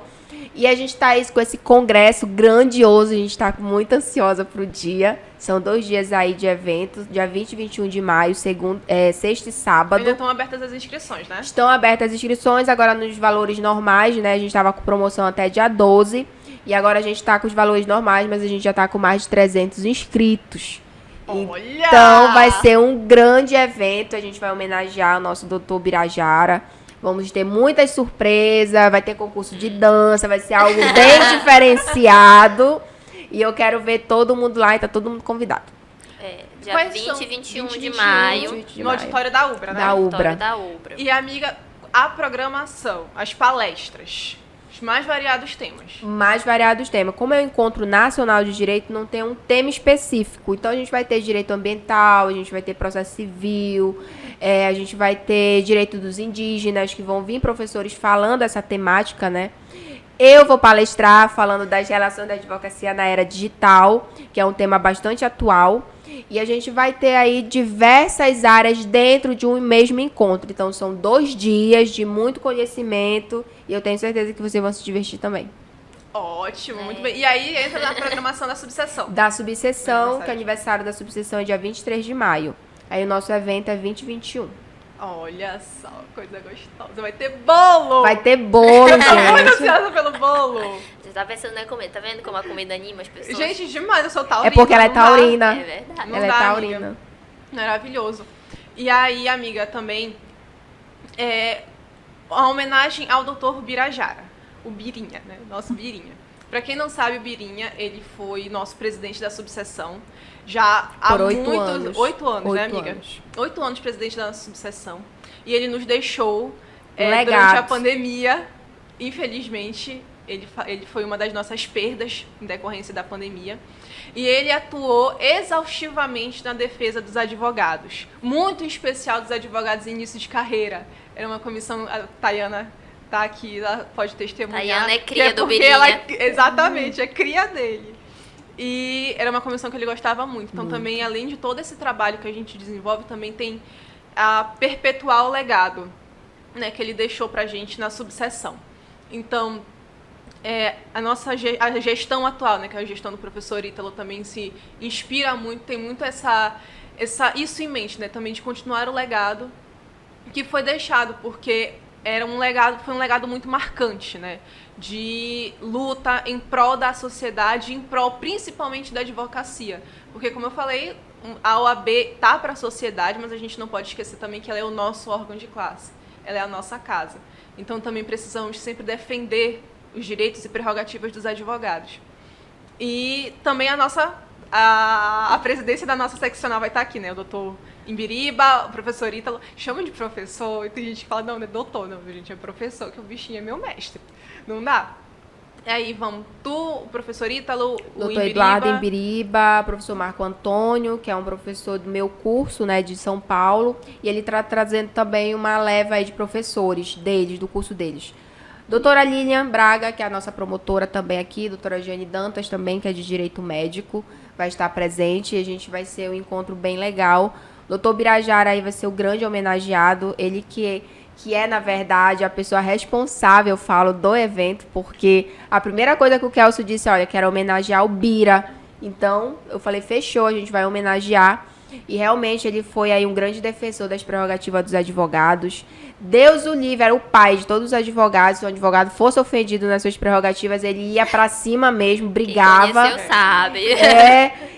E a gente tá aí com esse congresso grandioso, a gente tá muito ansiosa pro dia. São 2 dias aí de eventos, dia 20 e 21 de maio, sexta e sábado. Ainda estão abertas as inscrições, né? Estão abertas as inscrições, agora nos valores normais, né? A gente tava com promoção até dia 12. E agora a gente tá com os valores normais, mas a gente já tá com mais de 300 inscritos. Olha! Então vai ser um grande evento, a gente vai homenagear o nosso doutor Birajara. Vamos ter muitas surpresas, vai ter concurso de dança, vai ser algo bem diferenciado. E eu quero ver todo mundo lá e tá todo mundo convidado. Dia Quais 20 são? e 21 20, de 21, maio. 20 de No maio. auditório da Ubra, né? Da Ubra. Auditório da Ubra. E, amiga, a programação, as palestras, os mais variados temas. Mais variados temas. Como é o Encontro Nacional de Direito, não tem um tema específico. Então, a gente vai ter direito ambiental, a gente vai ter processo civil, a gente vai ter direito dos indígenas, que vão vir professores falando essa temática, né? Eu vou palestrar falando das relações da advocacia na era digital, que é um tema bastante atual. E a gente vai ter aí diversas áreas dentro de um mesmo encontro. Então, são 2 dias de muito conhecimento e eu tenho certeza que vocês vão se divertir também. Ótimo, muito bem. E aí entra na programação da subseção. Da subseção, que é aniversário da subseção é dia 23 de maio. Aí o nosso evento é 20 e 21. Olha só, coisa gostosa. Vai ter bolo! Vai ter bolo, Eu tô muito gente. ansiosa pelo bolo. Você tá pensando em comer, tá vendo como a comida anima as pessoas? Gente, demais, eu sou taurina. É porque ela é não dá. taurina. É verdade. Não Ela é dá, taurina. amiga. Maravilhoso. E aí, amiga, também a homenagem ao Dr. Birajara, o Birinha, né? Nosso Birinha. Pra quem não sabe, o Birinha, ele foi nosso presidente da subseção já há Por 8 muitos... anos. 8 anos, né, 8 amiga? anos. 8 anos presidente da subseção. E ele nos deixou Legado. durante a pandemia. Infelizmente, ele foi uma das nossas perdas em decorrência da pandemia. E ele atuou exaustivamente na defesa dos advogados. Muito em especial dos advogados em início de carreira. Era uma comissão... A Tayana tá aqui, ela pode testemunhar. Tayana é que cria do porque Birinha. exatamente, é cria dele. E era uma comissão que ele gostava muito. Então, também, além de todo esse trabalho que a gente desenvolve, também tem a perpetuar o legado, né, que ele deixou pra gente na subseção. Então, a gestão atual, né, que é a gestão do professor Ítalo, também se inspira muito, tem muito isso em mente, né, também de continuar o legado que foi deixado, porque foi um legado muito marcante, né, de luta em prol da sociedade, em prol principalmente da advocacia. Porque, como eu falei, a OAB tá para a sociedade, mas a gente não pode esquecer também que ela é o nosso órgão de classe, ela é a nossa casa. Então, também precisamos sempre defender os direitos e prerrogativas dos advogados. E também a presidência da nossa seccional vai estar aqui, né? O doutor Imbiriba, o professor Ítalo. Chama de professor, e tem gente que fala, não é doutor, não, gente, é professor, que o bichinho é meu mestre. Não dá? E aí vamos, o professor Ítalo, o Doutor Imbiriba. Eduardo Imbiriba, professor Marco Antônio, que é um professor do meu curso, né, de São Paulo, e ele está trazendo também uma leva aí de professores do curso deles. Doutora Lilian Braga, que é a nossa promotora também aqui, doutora Jane Dantas também, que é de Direito Médico, vai estar presente e a gente vai ser um encontro bem legal. Doutor Birajara aí vai ser o grande homenageado, ele que é, na verdade, a pessoa responsável, eu falo, do evento, porque a primeira coisa que o Kelso disse, olha, quero homenagear o Bira. Então, eu falei, fechou, a gente vai homenagear. E realmente ele foi aí um grande defensor das prerrogativas dos advogados. Deus o livre, era o pai de todos os advogados. Se o advogado fosse ofendido nas suas prerrogativas, ele ia pra cima mesmo, brigava. Quem conheceu sabe.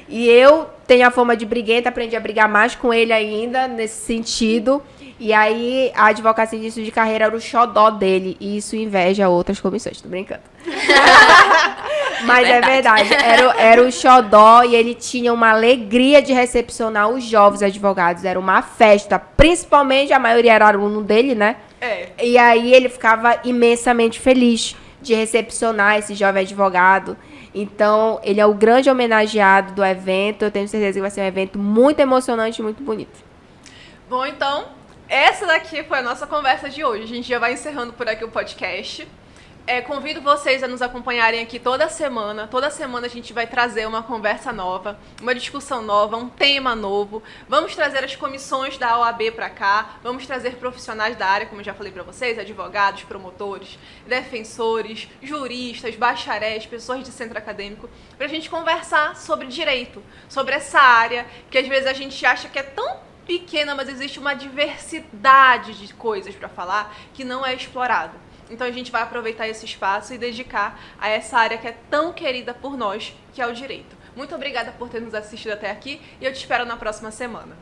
E eu tenho a fama de briguenta, aprendi a brigar mais com ele ainda, nesse sentido. E aí, a advocacia de início de carreira era o xodó dele. E isso inveja outras comissões, tô brincando. Mas é verdade, era o xodó e ele tinha uma alegria de recepcionar os jovens advogados. Era uma festa, principalmente a maioria era aluno dele, né? E aí ele ficava imensamente feliz de recepcionar esse jovem advogado. Então, ele é o grande homenageado do evento. Eu tenho certeza que vai ser um evento muito emocionante e muito bonito. Bom, então, essa daqui foi a nossa conversa de hoje. A gente já vai encerrando por aqui o podcast. Convido vocês a nos acompanharem aqui toda semana. Toda semana a gente vai trazer uma conversa nova, uma discussão nova, um tema novo. Vamos trazer as comissões da OAB para cá. Vamos trazer profissionais da área, como eu já falei para vocês, advogados, promotores, defensores, juristas, bacharéis, pessoas de centro acadêmico, para a gente conversar sobre direito, sobre essa área que às vezes a gente acha que é tão pequena, mas existe uma diversidade de coisas para falar que não é explorado. Então a gente vai aproveitar esse espaço e dedicar a essa área que é tão querida por nós, que é o direito. Muito obrigada por ter nos assistido até aqui e eu te espero na próxima semana.